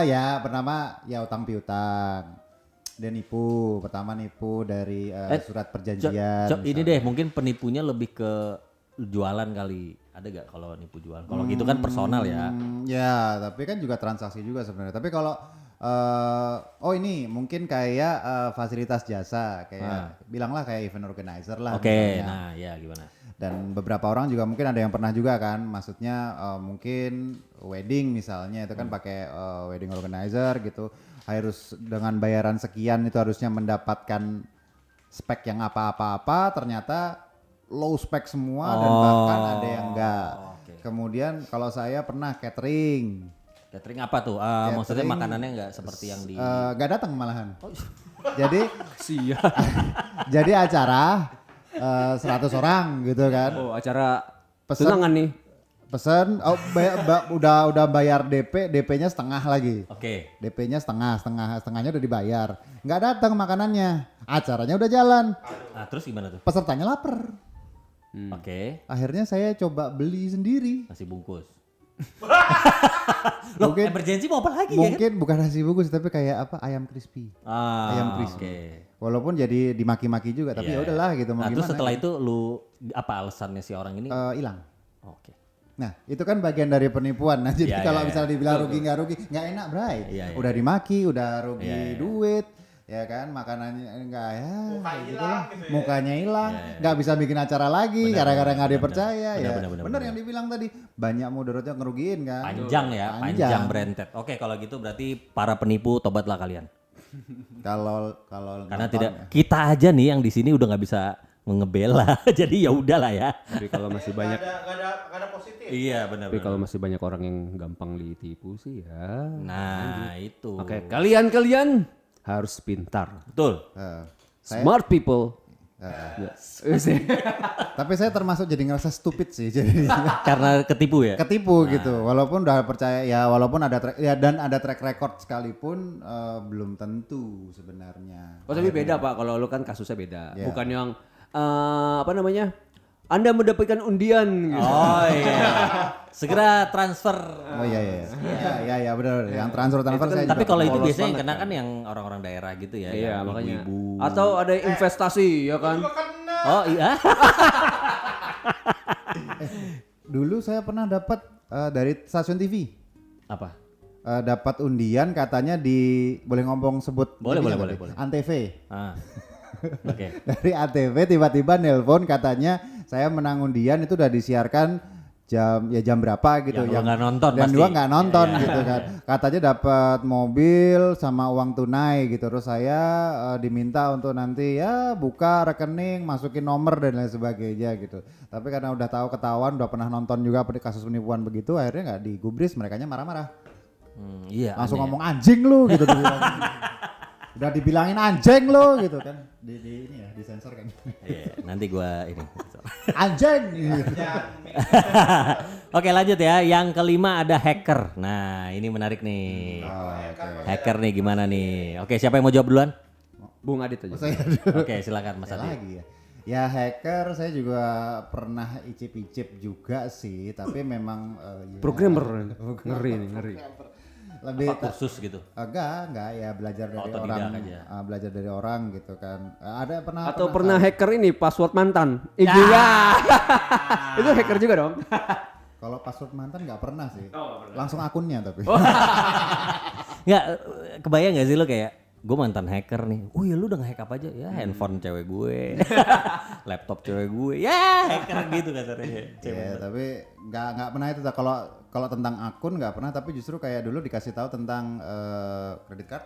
ya pertama ya utang piutang. Dia nipu, pertama nipu dari surat perjanjian. Ini deh mungkin penipunya lebih ke jualan kali. Ada gak kalau nipu jualan? Kalau gitu kan personal ya. Ya, tapi kan juga transaksi juga sebenarnya. Tapi kalau ini mungkin kayak fasilitas jasa, kayak bilanglah kayak event organizer lah. Oke, misalnya. nah ya gimana? Dan beberapa orang juga mungkin ada yang pernah juga kan, maksudnya mungkin wedding misalnya itu kan pakai wedding organizer gitu, harus dengan bayaran sekian itu harusnya mendapatkan spek yang apa-apa, ternyata low spek semua dan bahkan ada yang enggak. Oke. Kemudian kalau saya pernah catering. Catering apa tuh? Maksudnya Catering, makanannya nggak seperti yang di... Nggak datang malahan. Jadi Siap. jadi acara 100 orang gitu kan. Oh, acara Pesan- tunangan nih. Pesan udah bayar DP-nya setengah lagi. Oke. DP-nya setengahnya udah dibayar. Nggak datang makanannya. Acaranya udah jalan. Nah terus gimana tuh? Pesertanya lapar. Oke. Akhirnya saya coba beli sendiri. Nasi bungkus. Loh, Mungkin emergency mau apa lagi ya? mungkin bukan nasi bungkus tapi kayak apa ayam crispy. Ayam crispy. Oke. Walaupun jadi dimaki-maki juga tapi Iya, ya udahlah gitu mau Nah terus gimana. setelah itu lu apa alasannya si orang ini? Hilang. Oke. Nah itu kan bagian dari penipuan. Nah jadi Iya, kalau iya, misalnya dibilang rugi nggak enak Bray. Iya, iya. Udah dimaki, udah rugi Iya, iya. duit, ya kan makanannya enggak ya. Muka kayak gitu hilang lah. gitu ya. Mukanya hilang, Iya, iya. nggak bisa bikin acara lagi gara-gara nggak dipercaya ya. Benar, Bener yang dibilang tadi banyak mudaratnya ngerugiin kan. Panjang ya, panjang berentet. Oke kalau gitu berarti para penipu tobatlah kalian. Kalau Karena nonton tidak ya. kita aja nih yang di sini udah nggak bisa mengebela. Jadi ya udahlah ya. Tapi kalau masih banyak Nggak ada positif. Iya benar. tapi kalau masih banyak orang yang gampang ditipu sih ya. Nah itu. Oke, kalian harus pintar. Betul. Saya- Smart people. Tapi saya termasuk jadi ngerasa stupid sih jadi Karena ketipu ya. ketipu gitu. Walaupun udah percaya ya walaupun ada dan ada track record sekalipun belum tentu sebenarnya. Oh tapi beda Pak, kalau lu kan kasusnya beda. Iya. Bukan yang apa namanya? Anda mendapatkan undian gitu. Oh iya. Segera transfer. Oh iya iya benar. Yang transfer saya Tapi juga kalau itu polos biasanya yang banget kena kan. kan yang orang-orang daerah gitu ya. Iya, yang makanya. ibu-ibu. Atau ada investasi ya kan. Juga kena. Oh iya. dulu saya pernah dapat dari stasiun TV. Apa? Dapat undian katanya di boleh ngomong sebut Boleh, ini boleh, nggak boleh. tadi? Antv. Ah. Oke. Dari ATV tiba-tiba nelpon katanya saya menang undian itu udah disiarkan jam berapa gitu Yang lu nggak nonton dan pasti. dua nggak nonton Iya. gitu kan katanya dapat mobil sama uang tunai gitu terus saya diminta untuk nanti ya buka rekening masukin nomor dan lain sebagainya gitu tapi karena udah tahu ketahuan udah pernah nonton juga kasus penipuan begitu akhirnya nggak digubris merekanya marah-marah Iya. langsung aneh. ngomong anjing lu gitu dibilang. Udah dibilangin anjing lu gitu kan di ini ya disensor kan Iya, nanti gua ini. anjing gitu. Oke lanjut ya. Yang kelima ada hacker. Nah ini menarik nih. Hacker nih gimana nih? Oke siapa yang mau jawab duluan? Bung Adit aja. Saya Oke silakan Mas Adi. lagi ya. Ya hacker saya juga pernah icip-icip juga sih, tapi memang ya, Programmer. Ngeri nih, ngeri. lebih Apa kursus gitu? enggak ya belajar dari Otodidak orang, aja. belajar dari orang gitu kan. Ada Atau pernah hacker ini password mantan. IG ya. Itu hacker juga dong. kalau password mantan nggak pernah sih, langsung akunnya tapi. Nggak, kebayang gak sih lo kayak gue mantan hacker nih. Oh ya lu udah nge-hack apa aja? Ya handphone cewek gue, laptop cewek gue. Ya hacker gitu kasarnya. Iya, tapi nggak pernah itu. Kalau tentang akun nggak pernah, tapi justru kayak dulu dikasih tahu tentang kredit card.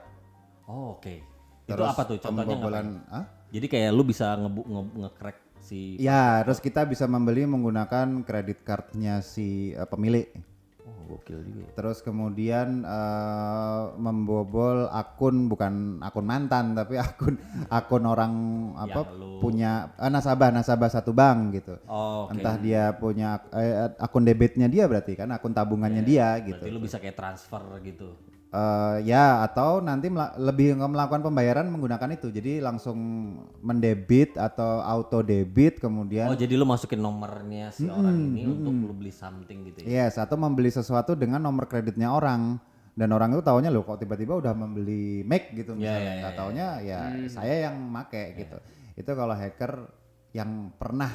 Oh, oke. Itu Terus apa tuh contohnya pembobolan, ngapain? Jadi kayak lu bisa nge-crack si... Ya, terus kita bisa membeli menggunakan kredit cardnya si pemilik. Oh gokil juga ya. Terus kemudian membobol akun bukan akun mantan tapi akun orang apa Yang lu- punya nasabah satu bank gitu. Oh, oke. Entah dia punya akun debitnya dia berarti kan akun tabungannya dia gitu. Berarti lu bisa kayak transfer gitu. Ya atau nanti lebih melakukan pembayaran menggunakan itu jadi langsung mendebit atau auto debit kemudian Oh jadi lu masukin nomornya si orang ini untuk lu beli something gitu ya? yes atau membeli sesuatu dengan nomor kreditnya orang Dan orang itu taunya loh kok tiba-tiba udah membeli Mac gitu misalnya. Ya, Nggak taunya ya saya yang make gitu. Itu kalau hacker yang pernah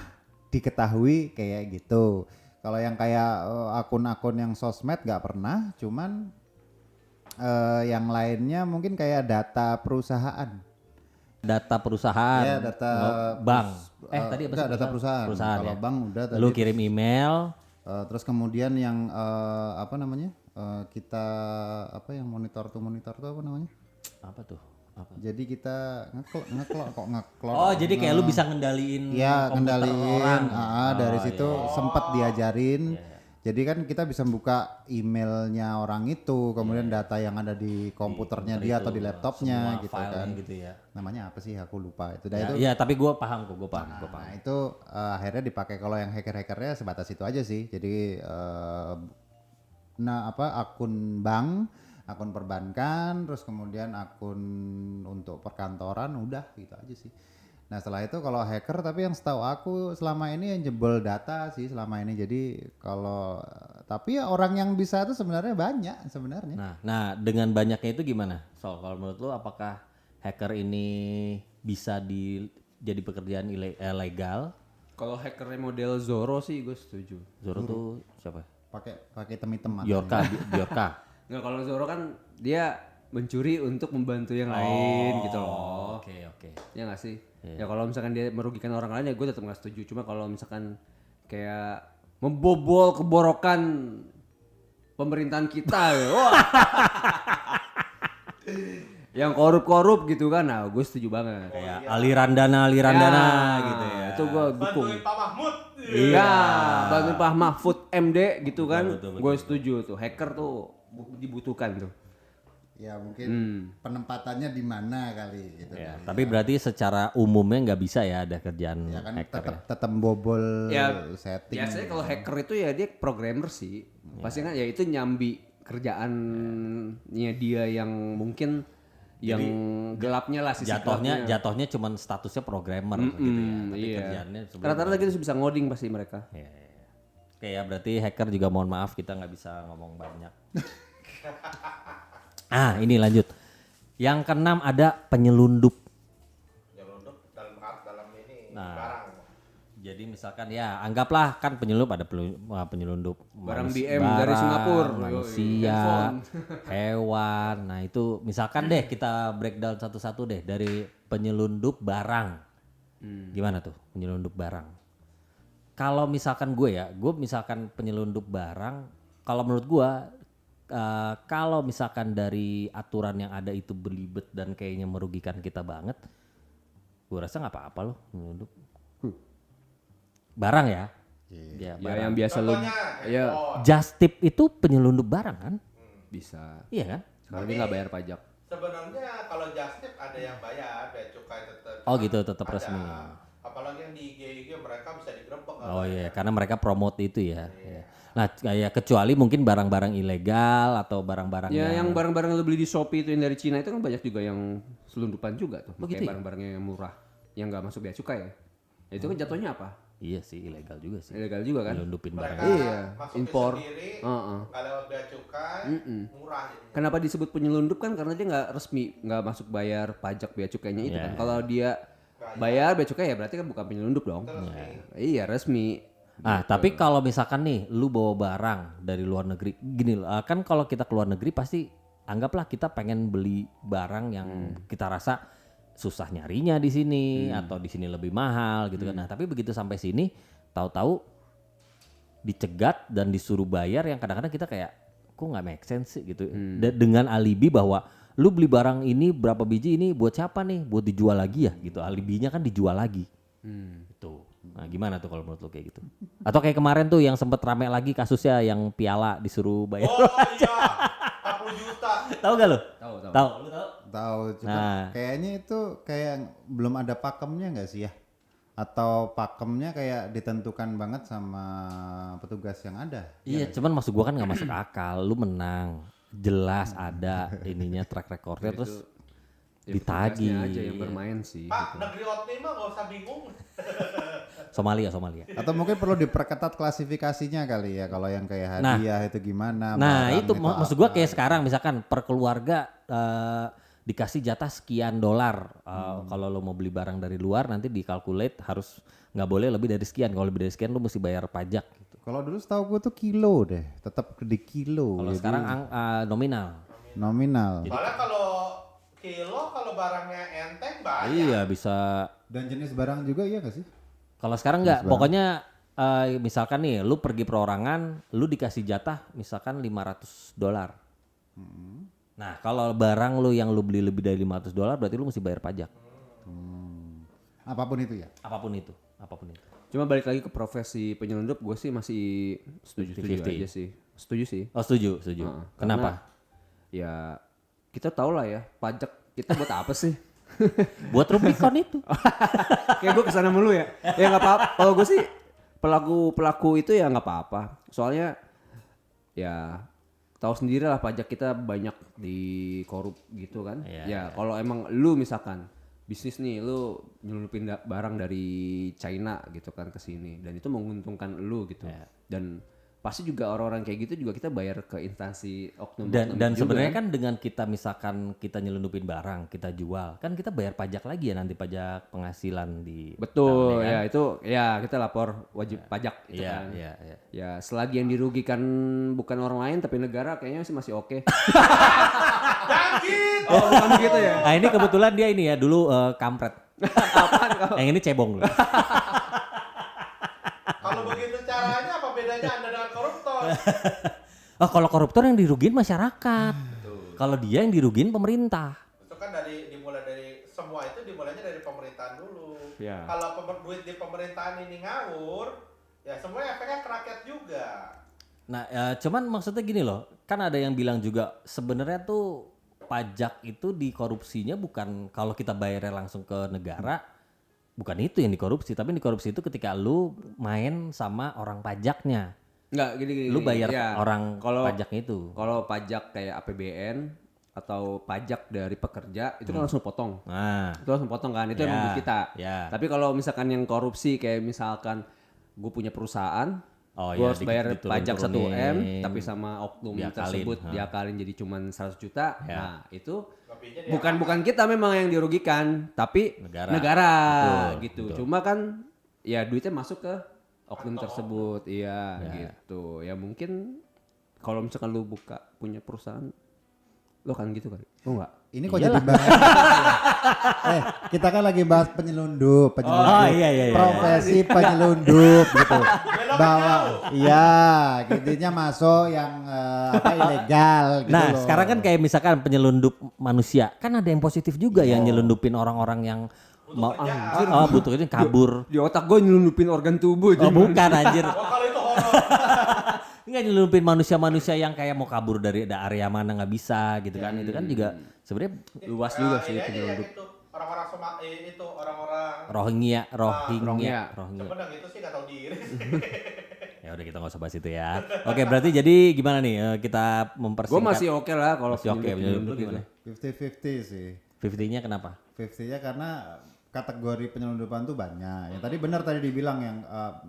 diketahui kayak gitu. Kalau yang kayak akun-akun yang sosmed nggak pernah, cuman yang lainnya mungkin kayak data perusahaan. Data perusahaan, Ya, data bank. Tadi apa sih? enggak, data perusahaan. Kalau ya. bank udah tadi. Lu kirim email, Terus kemudian yang apa namanya? Kita apa yang monitor tuh apa namanya? apa tuh? Apa? Jadi kita ngeklok. Oh, jadi kayak lu bisa ngendaliin Iya, komputer kendaliin. orang. Dari situ sempat diajarin. Jadi kan kita bisa buka emailnya orang itu, kemudian data yang ada di komputernya dia atau di laptopnya Semua gitu filenya kan. gitu ya. Namanya apa sih? Aku lupa itu. Ya, itu iya, tapi gue paham kok, gue paham. Nah, itu akhirnya dipakai kalau yang hacker-hackernya sebatas itu aja sih. Jadi akun bank, akun perbankan, terus kemudian akun untuk perkantoran, udah gitu aja sih. Nah setelah itu kalau hacker, tapi yang setahu aku selama ini yang jebol data sih selama ini. Jadi kalau tapi ya orang yang bisa itu sebenarnya banyak sebenarnya. Nah, dengan banyaknya itu gimana? So, kalau menurut lu apakah hacker ini bisa jadi pekerjaan ilegal? Kalau hackernya model Zoro sih gue setuju. Zoro tuh siapa? Pakai hitam-hitam Bjorka. Nggak, kalau Zoro kan dia mencuri untuk membantu yang lain gitu loh. Oke. Ya nggak sih? Ya kalau misalkan dia merugikan orang lain ya gue tetap nggak setuju. Cuma kalau misalkan kayak membobol keborokan pemerintahan kita, ya, wah. Yang korup gitu kan, nah gue setuju banget. Kayak aliran dana gitu ya. Itu gue dukung. Bantuin Pak Mahmud. Iya, bantuin Pak Mahfud MD gitu kan, Betul. gue setuju tuh. Hacker tuh dibutuhkan tuh. Ya mungkin penempatannya di mana kali gitu. Ya, kali. tapi berarti secara umumnya nggak bisa ya ada kerjaan Ya kan hacker ya. tetap bobol Ya, setting. biasanya kalau hacker itu ya dia programmer sih. Pasti kan ya itu nyambi kerjaannya dia yang mungkin yang gelapnya lah sisi Jatuhnya cuman statusnya programmer gitu ya. Tapi iya. kerjaannya sebenarnya Rata-rata gitu bisa ngoding pasti mereka. ya. Oke ya, berarti hacker juga mohon maaf kita nggak bisa ngomong banyak. Ini lanjut. Yang keenam ada penyelundup. Nyelundup dalam ini Nah. barang. Jadi misalkan ya anggaplah kan penyelundup ada penyelundup Barang BM dari Singapura, manusia, handphone. hewan. Nah itu misalkan deh kita breakdown satu-satu deh dari penyelundup barang. Gimana tuh penyelundup barang? Kalau misalkan gue misalkan penyelundup barang, kalau menurut gue kalau misalkan dari aturan yang ada itu berlibet dan kayaknya merugikan kita banget, gue rasa nggak apa-apa loh penyelundup. Barang ya. Ya, Ya yang biasa lo Contohnya, ya handphone. Just Tip itu penyelundup barang kan? bisa. Iya kan? Sekarang dia nggak bayar pajak. Sebenarnya kalau just tip ada yang bayar, bea cukai tetap. Oh gitu, tetap ada. resmi. Apalagi yang di IG mereka bisa digerebek. Oh iya, karena mereka promote itu ya. Iya. Nah, kayak kecuali mungkin barang-barang ilegal atau barang-barang Ya yang barang-barang yang lo beli di Shopee itu yang dari Cina itu kan banyak juga yang selundupan juga tuh. Begitu Kayak ya? barang-barangnya yang murah, yang nggak masuk bea cukai ya. Ya itu kan jatuhnya apa? Iya sih, ilegal juga sih. Ilegal juga kan? Nyelundupin Mereka barang. Iya, masukin impor. sendiri, Heeh. nggak lewat bea cukai, murah jadinya. Kenapa disebut penyelundup kan karena dia nggak resmi, nggak masuk bayar pajak bea cukainya itu Iya. kan. Kalau dia bayar bea cukai ya berarti kan bukan penyelundup dong. Iya resmi. Tapi kalau misalkan nih lu bawa barang dari luar negeri, gini loh, kan kalau kita keluar negeri pasti anggaplah kita pengen beli barang yang kita rasa susah nyarinya di sini atau di sini lebih mahal gitu kan. Nah, tapi begitu sampai sini tahu-tahu dicegat dan disuruh bayar yang kadang-kadang kita kayak kok nggak make sense sih gitu. Dengan alibi bahwa lu beli barang ini berapa biji ini buat siapa nih? Buat dijual lagi ya gitu. Alibinya kan dijual lagi. Itu. Nah, gimana tuh kalau menurut lu kayak gitu? Atau kayak kemarin tuh yang sempet rame lagi kasusnya yang piala disuruh bayar. Oh iya, 40 juta. Tahu gak lu? Tahu. Tahu. Lu tahu? Tahu, cuma Nah. kayaknya itu kayak belum ada pakemnya nggak sih ya? Atau pakemnya kayak ditentukan banget sama petugas yang ada? Iya, cuman maksud gua kan nggak masuk akal. Lu menang, jelas ada ininya track recordnya terus Ya, ditagih. petugasnya aja yang bermain sih. Pak, negeri Otni mah nggak usah bingung. Somalia. Atau mungkin perlu diperketat klasifikasinya kali ya, kalau yang kayak Nah. hadiah itu gimana? Nah barang itu maksud apa. gua kayak sekarang misalkan per keluarga dikasih jatah sekian dolar. Kalau lo mau beli barang dari luar nanti dikalkulate harus nggak boleh lebih dari sekian. Kalau lebih dari sekian lo mesti bayar pajak. Gitu. Kalau dulu setahu gue tuh kilo deh, tetap di kilo. Kalau jadi sekarang nominal. nominal. Soalnya kalau kilo kalau barangnya enteng banyak. Iya bisa. Dan jenis barang juga iya gak sih? Kalau sekarang nggak. Jenis barang. Pokoknya misalkan nih, lu pergi perorangan, lu dikasih jatah misalkan $500. Nah kalau barang lu yang lu beli lebih dari $500 berarti lu mesti bayar pajak. Apapun itu ya. Apapun itu. Cuma balik lagi ke profesi penyelundup, gue sih masih setuju 50-50. aja sih. Setuju sih. Oh setuju. Kenapa? Ya kita tahu lah ya, pajak kita buat apa sih? Buat Rubicon itu. Kayak gue kesana mulu ya. Ya nggak apa-apa. Kalau gue sih pelaku itu ya nggak apa-apa. Soalnya ya tahu sendiri lah pajak kita banyak dikorup gitu kan. Ya kalau emang lu misalkan bisnis nih, lu nyelundupin barang dari China gitu kan ke sini dan itu menguntungkan lu gitu. Dan pasti juga orang-orang kayak gitu juga kita bayar ke instansi oknum. Dan sebenarnya kan dengan kita misalkan kita nyelundupin barang, kita jual, kan kita bayar pajak lagi ya nanti, pajak penghasilan di betul tahun, ya, kan? itu ya kita lapor wajib pajak gitu Iya, kan. iya. Ya selagi yang dirugikan bukan orang lain tapi negara kayaknya masih oke. Oh bukan begitu ya? Nah ini kebetulan dia ini ya dulu kampret. Yang ini cebong. Kalau begitu caranya apa bedanya Anda dengan koruptor? Oh kalau koruptor yang dirugiin masyarakat. Kalau dia yang dirugiin pemerintah. Itu kan dimulai dari semua itu dimulainya dari pemerintahan dulu. Ya. Kalau duit di pemerintahan ini ngawur, ya semua efeknya ke rakyat juga. Nah cuman maksudnya gini loh, kan ada yang bilang juga sebenarnya tuh pajak itu dikorupsinya bukan kalau kita bayarnya langsung ke negara, bukan itu yang dikorupsi, tapi yang dikorupsi itu ketika lu main sama orang pajaknya. Enggak gini. Lu bayar Ya, orang kalau pajaknya itu. Kalau pajak kayak APBN atau pajak dari pekerja itu kan langsung potong. Nah, Itu langsung potong kan, itu Ya, emang duit kita. ya. Tapi kalau misalkan yang korupsi kayak misalkan gue punya perusahaan, Oh gue iya, harus bayar pajak 1 M, diturun-turunin. tapi sama oknum Diakalin, tersebut ha. diakalin jadi cuman 100 juta. Ya. Nah itu Lebihnya dia bukan kita memang yang dirugikan, tapi negara Betul, gitu. betul. Cuma kan ya duitnya masuk ke oknum tersebut, iya gitu. Ya mungkin kalau misalkan lu punya perusahaan, lo kan gitu kan? Oh enggak? Ini kok jadi bahas? Kita kan lagi bahas penyelundup. Oh, iya. Profesi penyelundup gitu. Bahwa iya, intinya masuk yang ilegal gitu Nah, loh. sekarang kan kayak misalkan penyelundup manusia, kan ada yang positif juga yang nyelundupin orang-orang yang mau butuh ini kabur. Di otak gue nyelundupin organ tubuh Oh, bukan anjir. Wah kalau itu horor. Enggak nyelundupin manusia-manusia yang kayak mau kabur dari area mana nggak bisa gitu kan. Itu kan juga sebenarnya luas juga sih Ini aja penyelundup. yang itu orang-orang itu orang-orang Rohingya. Rohingya. sebenarnya itu sih nggak tahu diri. Ya udah kita nggak usah bahas itu ya. Oke, berarti jadi gimana nih kita Gue mempersingkat? masih oke lah kalau Masih oke, penyelundup gitu. gimana? 50-50 sih. 50-nya kenapa? 50-nya karena kategori penyelundupan tuh banyak. Yang tadi benar tadi dibilang yang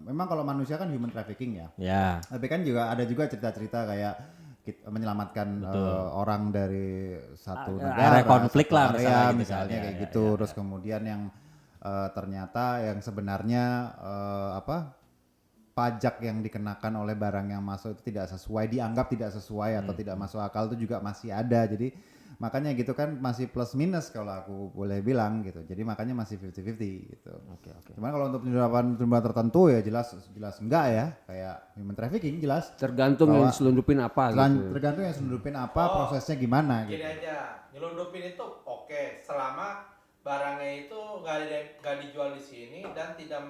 memang kalau manusia kan human trafficking ya. Ya. Tapi kan juga ada juga cerita-cerita kayak menyelamatkan orang dari satu negara, area konflik satu lah area, misalnya gitu misalnya kan. kayak Ya, gitu. Terus kemudian yang ternyata yang sebenarnya pajak yang dikenakan oleh barang yang masuk itu tidak sesuai, dianggap tidak sesuai atau tidak masuk akal itu juga masih ada. Jadi makanya gitu kan masih plus minus kalau aku boleh bilang gitu. Jadi makanya masih 50-50 gitu. Oke. Cuman kalau untuk penyelundupan tertentu ya jelas enggak ya. Kayak human trafficking jelas. Tergantung yang diselundupin apa gitu. Tergantung yang selundupin apa, prosesnya gimana Gini gitu. aja, nyelundupin itu oke selama barangnya itu nggak dijual di sini dan tidak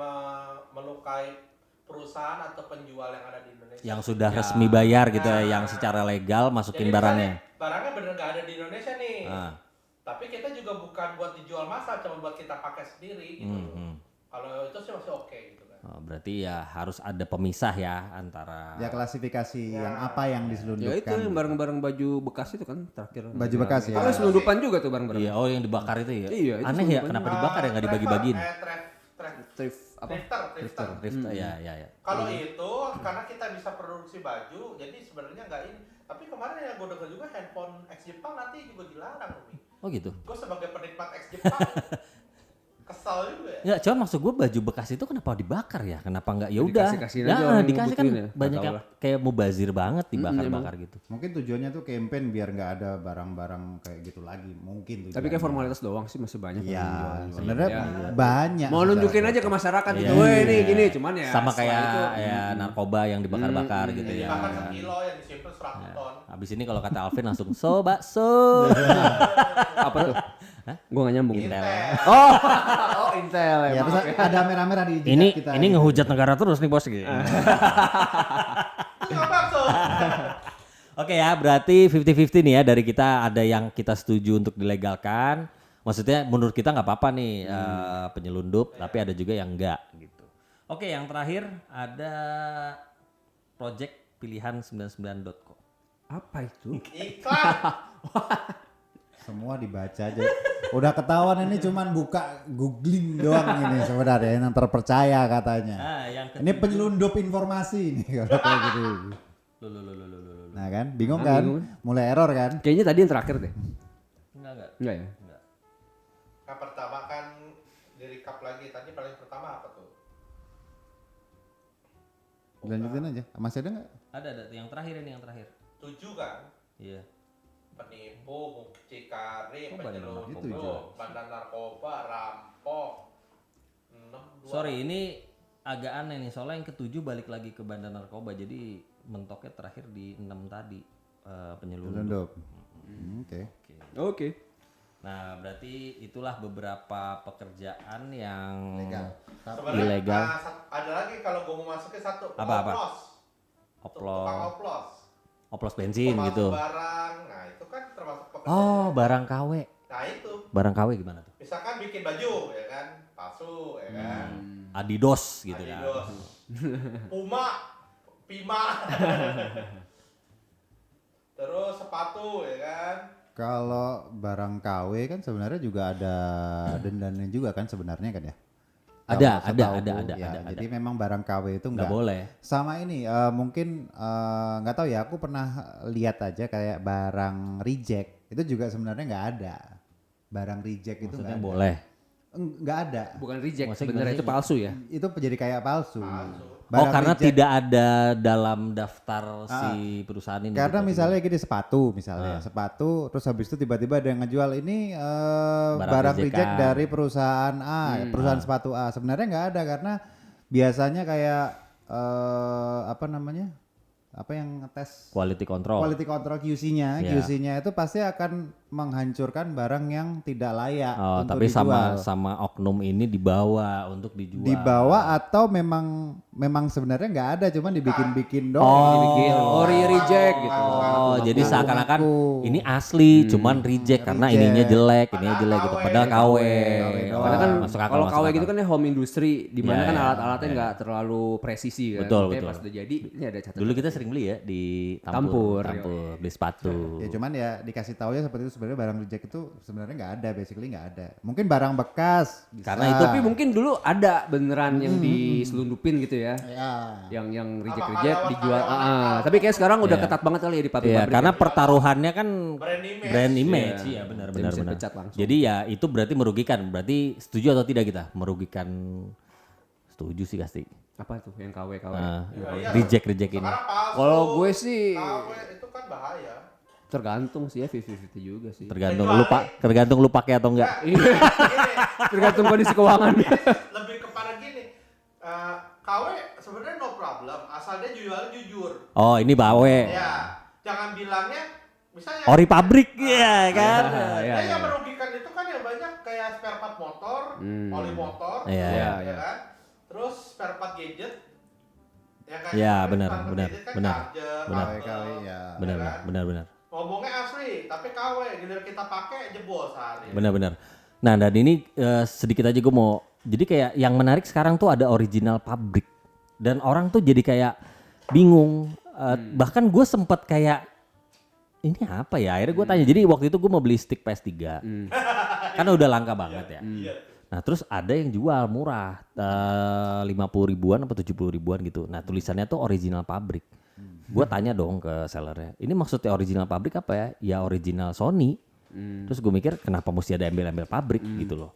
melukai perusahaan atau penjual yang ada di Indonesia. Yang sudah resmi bayar gitu ya, yang secara legal masukin Jadi barangnya. misalnya barangnya bener nggak ada di Indonesia nih. Ah. Tapi kita juga bukan buat dijual massal, cuma buat kita pakai sendiri gitu. Kalau itu sih masih oke gitu kan. Oh, berarti ya harus ada pemisah ya antara Ya klasifikasi yang apa yang Ya diselundupkan. itu yang barang-barang baju bekas itu kan terakhir. Baju bekas ya. Itu kan selundupan juga tuh barang-barang. Iya, oh yang dibakar itu ya. Iya, itu Aneh ya, selundupan. kenapa dibakar ya nggak dibagi-bagiin? Thrift. Drifter. Ya. Kalau itu karena kita bisa produksi baju, jadi sebenarnya nggak ini. Tapi kemarin yang gue dengar juga handphone X Jepang nanti juga dilarang, Umi. Oh gitu. Gue sebagai penikmat X Jepang kesal juga ya. Ya, cuman maksud gue baju bekas itu kenapa dibakar ya? Kenapa nggak ya udah? Dikasih-kasihin aja orang yang dikasih kan ngebutuhin ya. banyak Nggak yang tahu lah. kayak mubazir banget dibakar-bakar gitu. Mungkin tujuannya tuh campaign biar nggak ada barang-barang kayak gitu lagi. Mungkin tujuannya. Tapi kayak formalitas doang sih masih banyak. Iya, yang jual. sebenarnya Ya. banyak. Mau sih nunjukin cara aja ke masyarakat gitu. Iya. Weh nih gini, cuman ya. Sama setelah kayak itu, ya narkoba yang dibakar-bakar gitu ya. Dibakar sekilo yang disimpan 100 ton. Habis ini kalau kata Alvin langsung so bakso. apa tuh? Gue gak nyambung. Intel. Oh, Intel Ya, terus ada merah-merah di jidat Ini kita. ini ngehujat negara terus nih bos gitu. Itu nggak bakso. Oke ya, berarti 50-50 nih ya dari kita ada yang kita setuju untuk dilegalkan. Maksudnya menurut kita nggak apa-apa nih penyelundup, tapi ada juga yang enggak gitu. Oke, yang terakhir ada project pilihan 99.co. apa itu? Iklan. Semua dibaca aja. Udah ketahuan ini cuman buka googling doang ini sebenarnya yang terpercaya katanya. Yang Ini penyelundup informasi ini kalau kayak gitu. Loh. Nah kan, bingung kan? bingung. Mulai error kan? Kayaknya tadi yang terakhir deh. Enggak. Enggak ya? Yang pertama kan di recap lagi tadi paling pertama apa tuh? Lanjutin aja. Masih ada nggak? Ada yang terakhir ini yang terakhir. 7 kan? Iya. Penipu, mucikari, Oh, bandar narkoba. penyelundup, bandar narkoba, rampok. 6, 2. Sorry, ini agak aneh nih. Soalnya yang ketujuh balik lagi ke bandar narkoba. Jadi mentoknya terakhir di 6 tadi penyelundup. Oke. Oke. Nah, berarti itulah beberapa pekerjaan yang Legal. Sebenarnya ilegal. ada lagi kalau gue mau masukin satu. Apa? Tukang oplos. Oplos bensin Pemasok gitu. barang. Nah, itu kan termasuk pekerjaan. Oh, barang KW. Nah, itu. Barang KW gimana tuh? Misalkan bikin baju ya kan, palsu ya kan. Adidas gitu Adidas. kan. Puma, Pima. Terus sepatu ya kan. Kalau barang KW kan sebenarnya juga ada dendanya juga kan sebenarnya kan ya? Ada, Kalau ada, setahu ada. Jadi memang barang KW itu Nggak boleh. Sama ini mungkin nggak tahu ya, aku pernah lihat aja kayak barang reject itu juga sebenarnya nggak ada. Barang reject itu Maksudnya nggak ada. boleh. Nggak ada. Bukan reject, Maksudnya sebenarnya gimana itu sih? palsu ya. Itu jadi kayak palsu. Oh, karena reject- tidak ada dalam daftar si perusahaan ini. Karena gitu. misalnya gini sepatu sepatu terus habis itu tiba-tiba ada yang ngejual ini barang rejekan. reject dari perusahaan A, perusahaan sepatu A. Sebenarnya nggak ada karena biasanya kayak apa namanya? Apa yang ngetes quality control. quality control QC-nya, Ya. QC-nya itu pasti akan menghancurkan barang yang tidak layak Oh, untuk tapi dijual. sama oknum ini dibawa untuk dijual. Dibawa atau memang sebenarnya nggak ada, cuman dibikin-bikin doang. Oh, Dibikin ori reject gitu. Oh, jadi Ngaku. seakan-akan ini asli, cuman reject karena Reject. ininya jelek, ininya jelek gitu. Padahal KW. doang. Karena kan Masuk akal, kalau masuk KW akal. gitu kan ya home industry di mana Ya, kan ya, alat-alatnya nggak terlalu presisi kan. Betul, Makanya betul. pas udah jadi ini ada catatan. Dulu kita sering beli ya di Tampur, beli sepatu. Ya cuman ya dikasih tahu ya seperti itu, sebenarnya barang reject itu sebenarnya nggak ada, basically nggak ada. Mungkin barang bekas bisa. Karena itu Tapi mungkin dulu ada beneran yang diselundupin gitu ya. ya. Yang reject karyawan- dijual. karyawan nakal. Tapi kayak sekarang udah Iya. ketat banget kali ya di Iya, pabrik-pabrik. karena pertaruhannya kan Brand image. image. Iya. Iya, benar Jadi benar bisa benar. pecat langsung. Jadi ya itu berarti merugikan. Berarti setuju atau tidak kita? Merugikan. Setuju sih pasti. Apa tuh yang KW? Iya. Reject ini. Sekarang palsu. Kalau gue sih KW itu kan bahaya. tergantung sih ya 50-50 juga sih. Tergantung lu pakai atau enggak. Gini, Tergantung kondisi keuangan. lebih kepada gini. KW sebenarnya no problem asal dia jualnya jujur. Oh, ini bawe. Ya, jangan bilangnya misalnya Ori pabrik ya kan. Iya, Nah, iya. yang merugikan itu kan yang banyak kayak spare part motor, oli motor, Iya, ya iya. kan? Terus spare part gadget. Ya kan? Iya, Spare benar, part benar, gadget kan benar. charger, Benar. kabel, KW, ya. Benar, kan? benar. Ngomongnya asli, tapi KW giliran kita pakai jebol sehari. Benar. Nah, dan ini sedikit aja gue mau. Jadi kayak yang menarik sekarang tuh ada original pabrik. Dan orang tuh jadi kayak bingung. Bahkan gue sempet kayak ini apa ya? Akhirnya gue tanya. Jadi waktu itu gue mau beli stick PS3. Karena udah langka banget ya. Iya. Nah terus ada yang jual murah 50 ribuan atau 70 ribuan gitu. Nah tulisannya tuh original pabrik. Gue tanya dong ke sellernya, ini maksudnya original pabrik apa ya? Ya original Sony. Terus gue mikir kenapa mesti ada embel-embel pabrik gitu loh.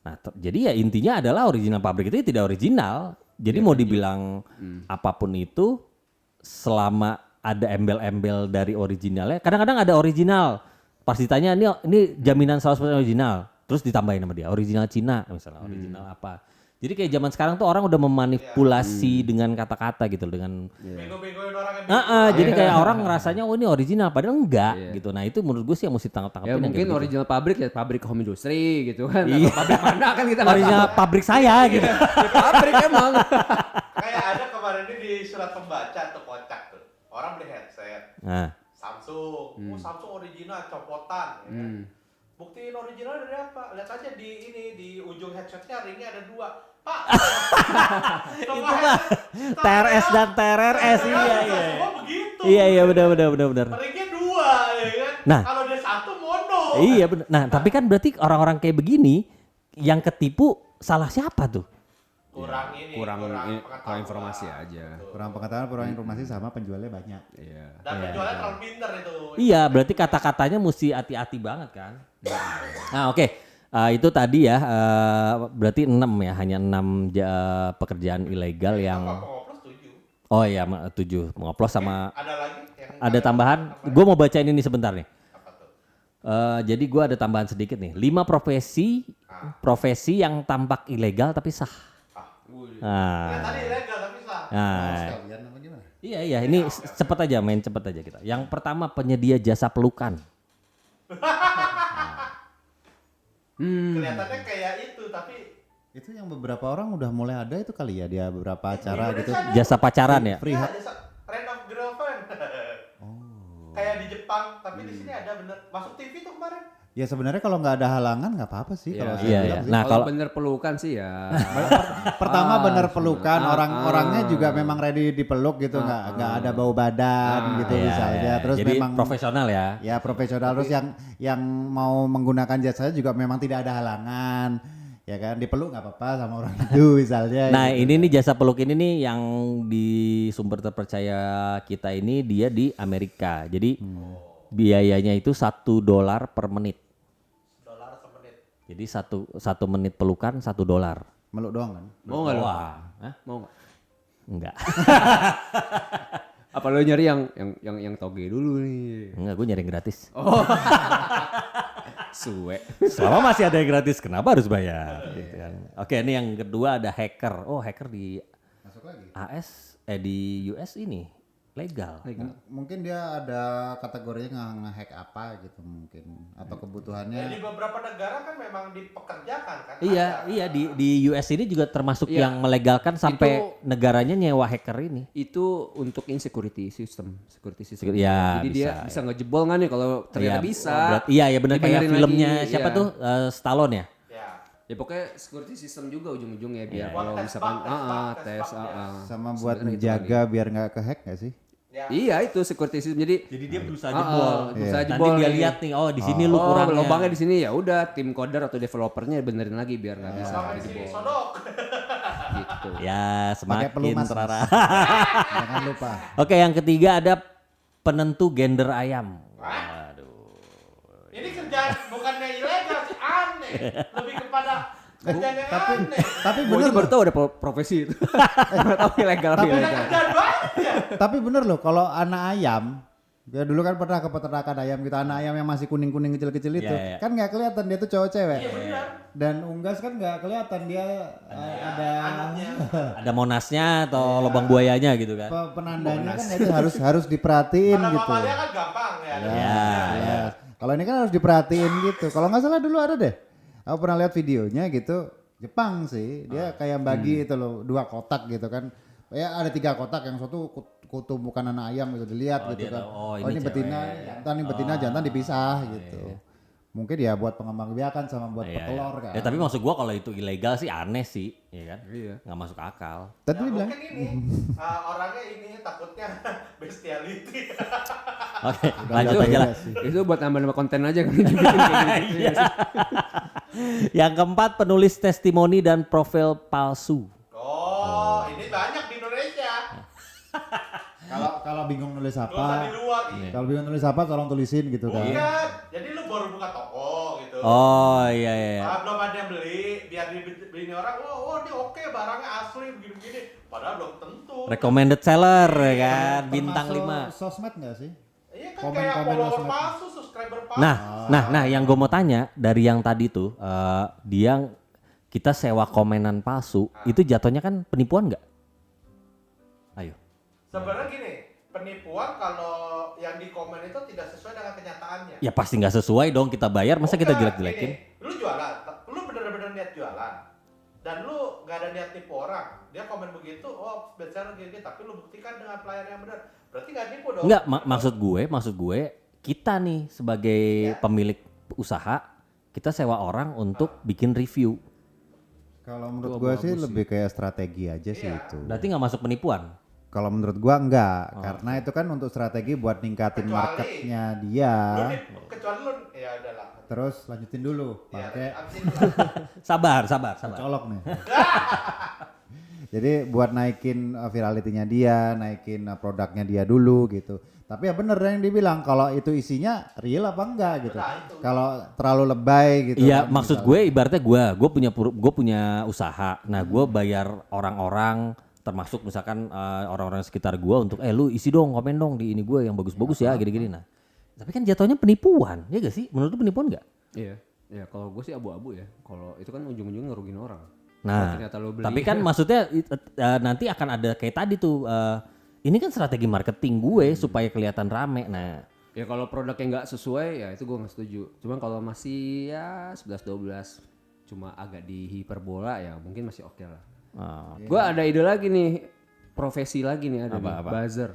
Nah jadi ya intinya adalah original pabrik itu tidak original. Jadi mau dibilang apapun itu selama ada embel-embel dari originalnya. Kadang-kadang ada original. Pas ditanya ini jaminan 100% original. Terus ditambahin sama dia original Cina misalnya, original apa. Jadi kayak zaman sekarang tuh orang udah memanipulasi dengan kata-kata gitu dengan Bego-begoin orang yang jadi kayak orang ngerasanya ini original padahal enggak gitu. Nah itu menurut gue sih yang mesti tangkap-tangkapin Ya yang mungkin kayak gitu. original pabrik ya pabrik home industry gitu kan. Atau pabrik mana kan kita nggak Original tahu. pabrik saya gitu. Ya, pabrik emang. Kayak ada kemarin ini di surat pembaca tuh kocak tuh. Orang beli headset Nah, Samsung, Samsung original copotan ya kan? Buktiin original dari apa? Lihat aja di ujung headsetnya ringnya ada 2. Pak. Semua headset TRS dan TRRS iya. Semua begitu. Iya benar. Ringnya 2 ya kan? Nah. Kalau dia 1 mono. Iya benar. Nah, tapi kan berarti orang-orang kayak begini yang ketipu salah siapa tuh? Kurang ini, kurang pengetahuan. informasi aja. Kurang pengetahuan, kurang informasi sama penjualnya banyak. Iya. Dan penjualnya terlalu pinter itu. Iya, berarti kata-katanya mesti hati-hati banget kan. Nah, oke. Itu tadi ya, berarti 6 ya, hanya 6 pekerjaan ilegal yang. Pengoplos 7. Oh iya, 7 mengoplos sama. Ada lagi yang Ada tambahan. Gue mau bacain ini sebentar nih. apa tuh? Jadi gue ada tambahan sedikit nih. 5 profesi yang tampak ilegal tapi sah. Ya Nah, tadi ilegal tapi sah. nah, Sekalian apa gimana? iya ini cepet aja, main cepet aja kita. Yang pertama penyedia jasa pelukan. Kelihatannya kayak itu tapi Itu yang beberapa orang udah mulai ada itu kali ya, dia beberapa acara gitu. Jasa pacaran ya. Free ya, Friend of Girlfriend. Kayak di Jepang, tapi di sini ada bener masuk TV tuh kemarin. Ya sebenarnya kalau nggak ada halangan nggak apa-apa sih kalau saya Iya, bilang iya. sih. Nah, Kalau kalau bener pelukan sih ya. Pertama bener pelukan, orang-orangnya juga memang ready dipeluk gitu, nggak ada bau badan gitu Iya, misalnya. iya. Terus Jadi memang profesional ya. ya profesional, terus yang mau menggunakan jasanya juga memang tidak ada halangan. Ya kan, dipeluk nggak apa-apa sama orang itu misalnya. Nah, gitu. ini nih jasa peluk ini nih yang di sumber terpercaya kita ini dia di Amerika. Jadi biayanya itu $1 per menit. Dolar semenit. Jadi satu menit pelukan $1. Meluk doang kan. Mau nggak lo? Wah, hah? Mau nggak? Enggak. Apa lo nyari yang toge dulu nih? Enggak, gue nyari yang gratis. Suwe. Selama masih ada yang gratis, kenapa harus bayar? Gitu kan. Oke, ini yang kedua ada hacker. Oh, hacker di Masuk lagi. di US ini legal. Mungkin dia ada kategorinya nge-hack apa gitu mungkin, atau Ya, kebutuhannya. di beberapa negara kan memang dipekerjakan kan. Iya, ada. iya di US ini juga termasuk Iya. yang melegalkan sampai Itu- negaranya nyewa hacker ini. Itu untuk security system. Ya, Jadi bisa, dia bisa ngejebol nggak nih kalau ternyata Iya, bisa. iya ya benar kayak Dibenerin filmnya lagi, siapa iya. tuh Stallone ya. Ya. Ya pokoknya security system juga ujung-ujungnya biar Buat kalau tes misalkan bug, tes tes bug, ya. Sama buat Sebenarnya itu menjaga biar nggak ke-hack nggak sih? Ya. Iya itu security system jadi Dia berusaha berusaha Nanti jebol dia nih. lihat nih, oh di sini lu kurangnya. lubangnya di sini ya udah tim coder atau developernya benerin lagi biar nggak bisa Pakai si jebol sodok. gitu. Ya, semakin pelumas, Mas. terarah. Jangan lupa. Oke, yang ketiga ada penentu gender ayam. Waduh. Ini kerjaan bukannya ilegal sih, aneh. Lebih kepada kerjaan yang aneh. Tapi Gue bener baru loh. tahu ada profesi itu. Nggak tahu ilegal apa Tapi- ilegal. Kerjaan banget ya. Tapi bener loh, kalau anak ayam, ya dulu kan pernah ke peternakan ayam gitu, anak ayam yang masih kuning-kuning kecil-kecil itu, Iya, iya. kan nggak kelihatan dia tuh cowok cewek. Iya benar. Dan unggas kan nggak kelihatan dia ada Anaknya. Ada monasnya atau lubang buayanya gitu kan. penandanya kan itu harus diperhatiin Karena gitu. mamalia kan gampang ya. Ya, Ya. Kalau ini kan harus diperhatiin gitu. Kalau nggak salah dulu ada deh. Aku pernah lihat videonya gitu. Jepang sih. Dia kayak bagi itu loh 2 kotak gitu kan. Ya ada 3 kotak, yang satu kutumbukan anak ayam gitu dilihat gitu dia kan. tahu, oh, Oh ini ini betina, cewek. jantan, ini betina, jantan dipisah gitu. Mungkin ya buat pengembang-biakan sama buat Iya, petelur iya. kan. Ya tapi maksud gua kalau itu ilegal sih aneh sih, ya kan? Iya. Nggak masuk akal. Tadi Ya, dia bilang, mungkin ini orangnya ini takutnya bestiality. Oke, udah lanjut nggak aja lah. beda sih. Itu buat nambah konten aja kan dibikin kayak gitu. Iya. Yang keempat, penulis testimoni dan profil palsu. Oh, ini banyak di Indonesia. Kalau bingung nulis Gak usah di apa, luar. kalau bingung nulis apa tolong tulisin gitu kan. Bukan. Jadi lu baru buka toko gitu. Oh iya iya. Belum ada yang beli, biar dibeli orang, oh ini oke barangnya asli begini-begini. Padahal belum tentu. Recommended seller ya kan, bintang Termasuk 5. sosmed nggak sih? Iya kan Komen-komen kayak follower sosmed. palsu, subscriber palsu. Nah, yang gue mau tanya dari yang tadi tuh, dia kita sewa komenan palsu, itu jatuhnya kan penipuan nggak? Ayo. Sebenarnya gini, penipuan kalau yang di komen itu tidak sesuai dengan kenyataannya. Ya pasti nggak sesuai dong kita bayar, masa kita Bukan, jelek-jelekin? gini, lu jualan, lu bener-bener niat jualan. Dan lu gak ada niat nipu orang. Dia komen begitu, oh bestseller gini, tapi lu buktikan dengan pelayanan yang benar. Berarti gak nipu dong. Enggak, maksud gue kita nih sebagai pemilik usaha, kita sewa orang untuk bikin review. Kalau menurut gua sih lebih kayak strategi aja sih Iya. itu. Berarti nggak masuk penipuan? Kalau menurut gua enggak, karena itu kan untuk strategi buat ningkatin Kecuali- marketnya dia. Lu kecuali lu, ya udahlah. Terus lanjutin dulu, Ya, pakai abis itu lah. Sabar. colok nih. Jadi buat naikin virality-nya dia, naikin produknya dia dulu gitu. Tapi ya bener yang dibilang kalau itu isinya real apa enggak gitu. Nah, itu. Kalau terlalu lebay gitu. Iya, kan, maksud misalnya. gue ibaratnya gue punya usaha. Nah, gue bayar orang-orang termasuk misalkan orang-orang sekitar gue untuk lu isi dong, komen dong di ini gue yang bagus-bagus ya, gini-gini. Nah, tapi kan jatuhnya penipuan, ya gak sih? Menurut lu penipuan gak? Iya. Ya kalau gue sih abu-abu ya. Kalau itu kan ujung-ujungnya ngerugiin orang. Nah, Kalau ternyata lu beli. tapi kan maksudnya nanti akan ada kayak tadi tuh. Ini kan strategi marketing gue supaya kelihatan rame. Nah, Ya kalau produknya nggak sesuai ya itu gue nggak setuju. Cuman kalau masih ya 11-12 cuma agak di hiperbola ya mungkin masih oke lah. Gue ada ide lagi nih, profesi lagi nih ada nih, buzzer.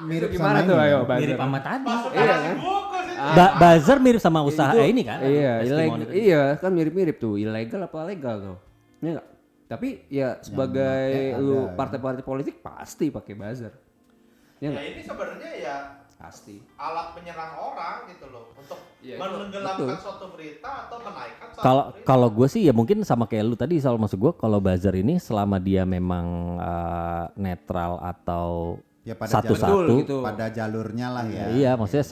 mirip Gimana sama tuh ini, ayo kan? buzzer? mirip sama tadi. Iya kan? Bungkus itu. Buzzer mirip sama usaha ini kan? Iya, testimoni tadi. iya kan mirip-mirip tuh, ilegal apa legal tuh. Iya enggak? Tapi ya sebagai pakai lu ada. partai-partai politik pasti pakai buzzer. Iya Ya enggak? ini sebenarnya ya Pasti. alat menyerang orang gitu loh untuk Iya, itu menenggelamkan suatu berita atau menaikkan suatu Kalau berita. kalau gue sih ya mungkin sama kayak lu tadi soal maksud gue kalau buzzer ini selama dia memang netral atau Ya pada satu-satu. Betul, gitu. Pada jalurnya lah ya. Iya, maksudnya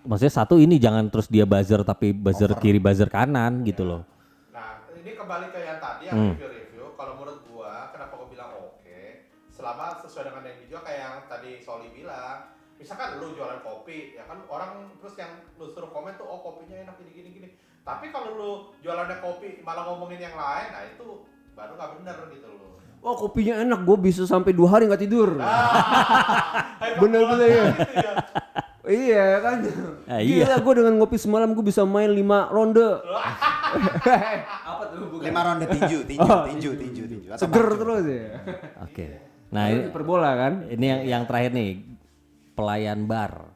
maksudnya satu ini jangan terus dia buzzer tapi buzzer kiri buzzer kanan gitu loh. Nah, ini kembali ke yang tadi yang review-review. Kalau menurut gua, kenapa gua bilang oke? Selama sesuai dengan yang dijual kayak yang tadi Soli bilang. Misalkan lu jualan kopi, ya kan orang terus yang lu suruh komen tuh, oh kopinya enak gini. Tapi kalau lu jualannya kopi malah ngomongin yang lain, nah itu baru nggak bener gitu loh. Oh kopinya enak, gue bisa sampai 2 hari nggak tidur. Bener-bener ya. Gitu ya. Iya kan. Iya. Gila gue dengan ngopi semalam gue bisa main 5 ronde. Apa tuh? Bukan. 5 ronde tinju. Atau Seger maju. terus ya. Oke. Nah, ini, Hiperbola kan. ini yang terakhir nih pelayan bar.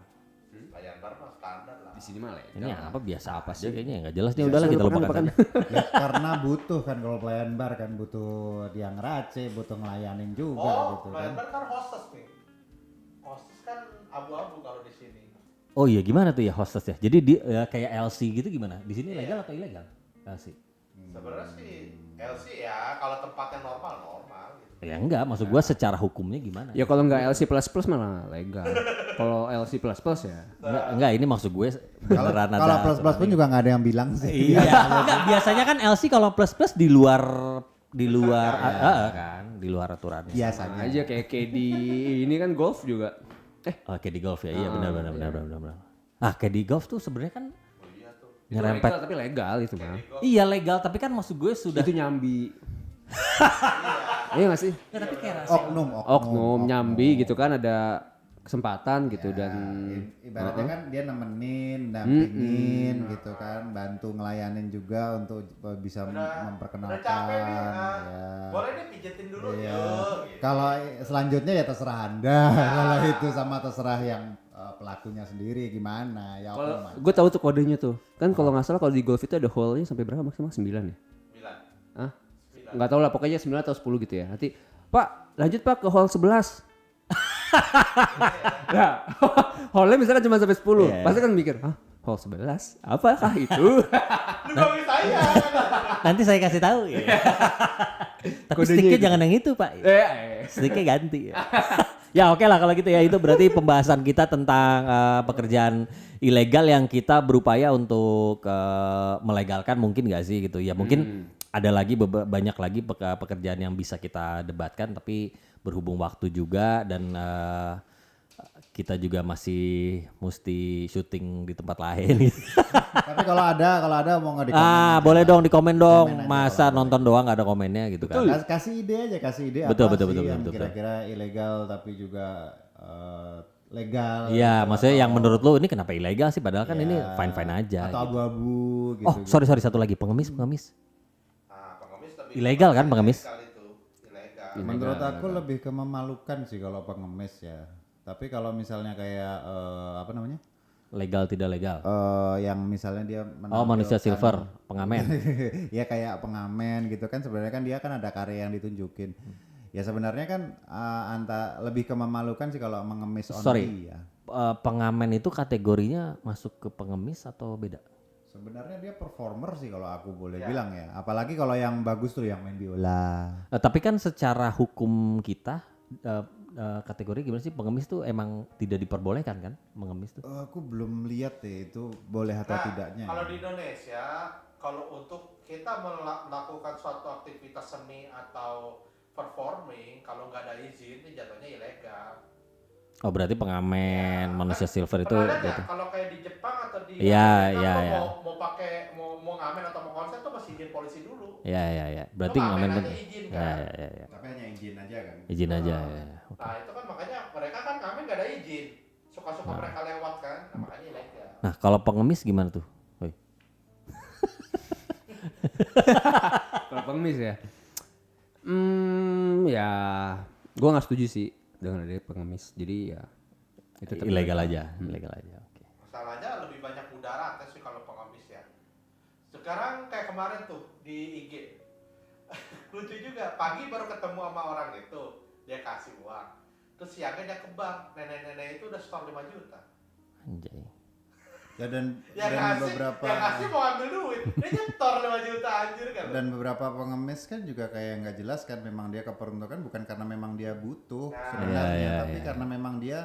Layan bar mah standar lah. Di sini mah legal. Ini apa biasa apa sih kayaknya nggak jelas nih udahlah kita lupakan saja. Ya, karena butuh kan kalau pelayan bar kan butuh dia ngerace, butuh ngelayanin juga Oh, gitu layan kan. bar kan hostess nih. Hostess kan abu-abu kalau di sini. Oh iya gimana tuh ya hostess ya? Jadi dia kayak LC gitu gimana? Di sini legal atau ilegal? LC. Sebenarnya sih LC ya kalau tempatnya normal gitu. Ya enggak, maksud gua secara hukumnya gimana? Ya kalau nggak LC plus malah legal. Kalau LC plus ya. Enggak, ini maksud gue beneran ada. Kalau plus pun juga nggak ada yang bilang sih. Iya, enggak, biasanya kan LC kalau plus di luar kan, di luar aturannya. Biasanya. Aja kayak KD ini kan golf juga. Oh, kayak di golf ya. Iya benar. Ah, kayak di golf tuh sebenarnya kan Itu nyerempet. legal, tapi legal itu mah. Iya legal, tapi kan maksud gue sudah. Itu nyambi. Iya nggak sih? Ya, tapi kayak rasa. Oknum nyambi gitu kan ada kesempatan gitu dan Ibaratnya kan dia nemenin, dampingin gitu kan, bantu ngelayanin juga untuk bisa Udah memperkenalkan. capek nih. Ya. Boleh nih pijetin dulu Iya. yuk. Gitu. Kalau selanjutnya ya terserah Anda. Kalau itu sama terserah yang pelakunya sendiri gimana ya Kalau oknum aja. gue tahu tuh kodenya tuh. Kan kalau nggak salah kalau di golf itu ada hole-nya sampai berapa maksimal 9 ya? 9. Hah? Nggak tahu lah pokoknya 9 atau 10 gitu ya. Nanti Pak lanjut Pak ke hole 11. Nah, hole-nya misalkan cuma sampai 10. Iya. Pasti kan mikir, hah hole 11? Apakah itu? Lu bagus saya. Nanti saya kasih tahu ya. Tapi Kodenya sticknya itu. jangan yang itu Pak. Eh. Sticknya ganti. Ya oke lah kalau gitu ya, itu berarti pembahasan kita tentang pekerjaan ilegal yang kita berupaya untuk melegalkan, mungkin gak sih gitu ya, mungkin ada lagi banyak lagi pekerjaan yang bisa kita debatkan, tapi berhubung waktu juga dan kita juga masih mesti syuting di tempat lain gitu. Tapi kalau ada mau nggak di komen aja. Boleh dong di komen dong. Komen aja Masa kalau nonton doang nggak ada komennya gitu kan. Kasih ide aja, kasih ide Betul, apa betul, sih betul, yang betul, betul. kira-kira ilegal tapi juga legal. Iya, gitu, maksudnya yang atau- menurut lu ini kenapa ilegal sih, padahal kan Iya, ini fine-fine aja. atau gitu. abu-abu gitu. Oh, sorry satu lagi, pengemis. Nah, pengemis lebih Ilegal kan, pengemis? ilegal itu. Ilegal. Menurut aku lebih ke memalukan sih kalau pengemis ya. Tapi kalau misalnya kayak apa namanya? Legal tidak legal. Yang misalnya dia Oh, manusia menampilkan- silver, pengamen. ya kayak pengamen gitu kan, sebenarnya kan dia kan ada karya yang ditunjukin. Ya sebenarnya kan lebih ke memalukan sih kalau mengemis only Sorry. ya. Pengamen itu kategorinya masuk ke pengemis atau beda? Sebenarnya dia performer sih kalau aku boleh bilang ya. Apalagi kalau yang bagus tuh yang main biola. Tapi kan secara hukum kita kategori gimana sih, pengemis tuh emang tidak diperbolehkan kan, mengemis tuh? Aku belum lihat deh itu boleh atau tidaknya. Kalau di Indonesia, kalau untuk kita melakukan suatu aktivitas seni atau performing, kalau nggak ada izin, itu jatuhnya ilegal. Oh, berarti pengamen, manusia silver itu Pernah lihat nggak? gitu. Kalau kayak di Jepang atau di Iya, Amerika, iya, lo iya. mau pakai mau ngamen atau mau konser tuh mesti izin polisi dulu. Ya. Berarti Lu ngamen ngamen aja pun. izin Ya, kan? ya. Tapi hanya izin aja kan. Izin aja ya. Nah itu kan makanya mereka kan ngamen nggak ada izin, suka-suka mereka lewat kan, nah, makanya ilegal. Nah, kalau pengemis gimana tuh? Woi. Kalau pengemis ya. Ya gue nggak setuju sih dengan adanya pengemis. Jadi ya itu tetap Ilegal aja, ilegal aja. Oke. Masalahnya lebih banyak mudarat sih kalau pengemis ya. Sekarang kayak kemarin tuh di IG, lucu juga, pagi baru ketemu sama orang itu, dia kasih uang. Terus siangnya dia ke bank, nenek-nenek itu udah store 5 juta. Anjay. Ya dan Yang ngasih mau ambil duit, dia nyetor 5 juta anjir kan. dan beberapa pengemis kan juga kayak nggak jelas kan, memang dia keperuntukan bukan karena memang dia butuh sebenarnya, Iya, tapi iya. karena memang dia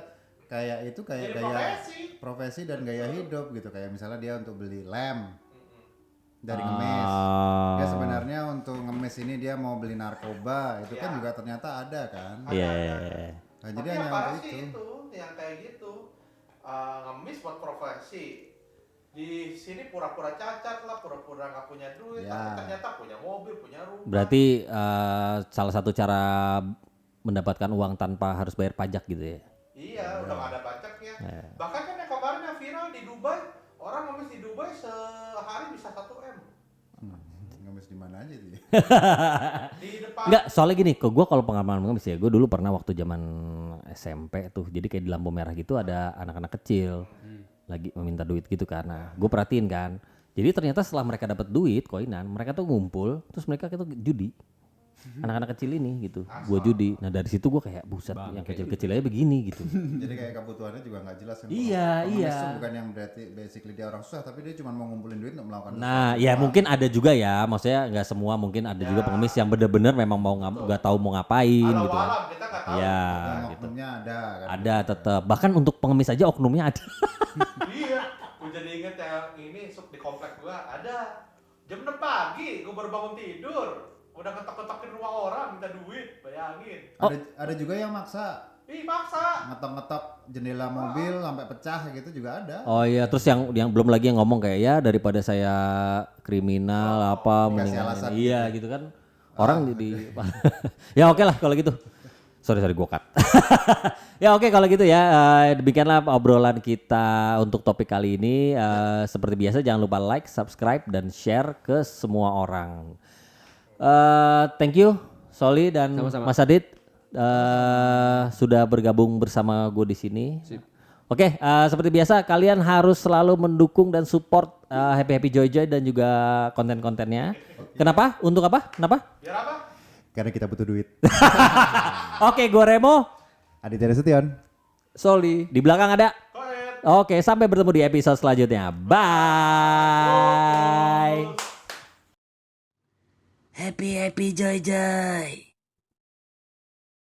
kayak itu kayak Jadi gaya profesi. dan gaya hidup gitu, kayak misalnya dia untuk beli lem dari ngemis. Ah. Ya sebenarnya untuk ngemis ini dia mau beli narkoba, itu kan Iya. juga ternyata ada kan. Iya. Nah, Tapi jadi yang hanya parah untuk sih itu. itu, yang kayak gitu, ngemis buat profesi. Di sini pura-pura cacat lah, pura-pura nggak punya duit, Ya. tapi ternyata punya mobil, punya rumah. Berarti salah satu cara mendapatkan uang tanpa harus bayar pajak gitu ya. Iya, udah nggak ada pajaknya. Iya. Bahkan kan yang kemarin yang viral di Dubai, orang ngemis di Dubai sehari bisa 1 M. Ngemis di mana aja dia. Di depan. Enggak, soalnya gini, ke gue kalau pengalaman pengemis ya, gue dulu pernah waktu zaman SMP tuh, jadi kayak di lampu merah gitu ada anak-anak kecil lagi meminta duit gitu kan. Nah, gue perhatiin kan. Jadi ternyata setelah mereka dapat duit, koinan, mereka tuh ngumpul, terus mereka itu judi. Anak-anak kecil ini gitu, gue judi. Nah dari situ gue kayak buset, yang kecil-kecil aja begini gitu. Jadi kayak kebutuhannya juga nggak jelas kan. Iya, Pengemis iya. tuh bukan yang berarti basically dia orang susah, tapi dia cuma mau ngumpulin duit untuk melakukan Nah, sesuatu. ya mungkin ada juga ya, maksudnya nggak semua, mungkin ada juga pengemis yang bener-bener memang mau nggak taau mau ngapain Alam gitu kan. alam kita nggak tahu. Iya, Dan gitu. oknumnya ada kan. Ada tetap, bahkan untuk pengemis aja oknumnya ada. Iya, gue jadi inget yang ini di komplek gua ada jam 6 pagi, gue baru bangun tidur, udah ketok-ketokin rumah orang minta duit, bayangin. Ada juga yang maksa Ih maksa. ngetok-ngetok jendela mobil sampai pecah gitu juga ada. Oh iya, terus yang belum lagi yang ngomong kayak ya daripada saya kriminal apa dikasih mendingan alasan ini. Iya gitu kan. Orang di ya oke lah kalau gitu. Sorry gue cut. Ya oke kalau gitu ya, demikianlah obrolan kita untuk topik kali ini. Seperti biasa jangan lupa like, subscribe dan share ke semua orang. Thank you Soli dan Sama-sama. Mas Adit sudah bergabung bersama gue di sini. Oke, seperti biasa kalian harus selalu mendukung dan support Happy Happy Joy Joy dan juga konten-kontennya. Kenapa? Untuk apa? Kenapa? Biar apa? Karena kita butuh duit. Oke, gue Remo. Aditya Nasution. Soli. Di belakang ada. Koet. Oke, sampai bertemu di episode selanjutnya. Bye. Happy happy joy joy.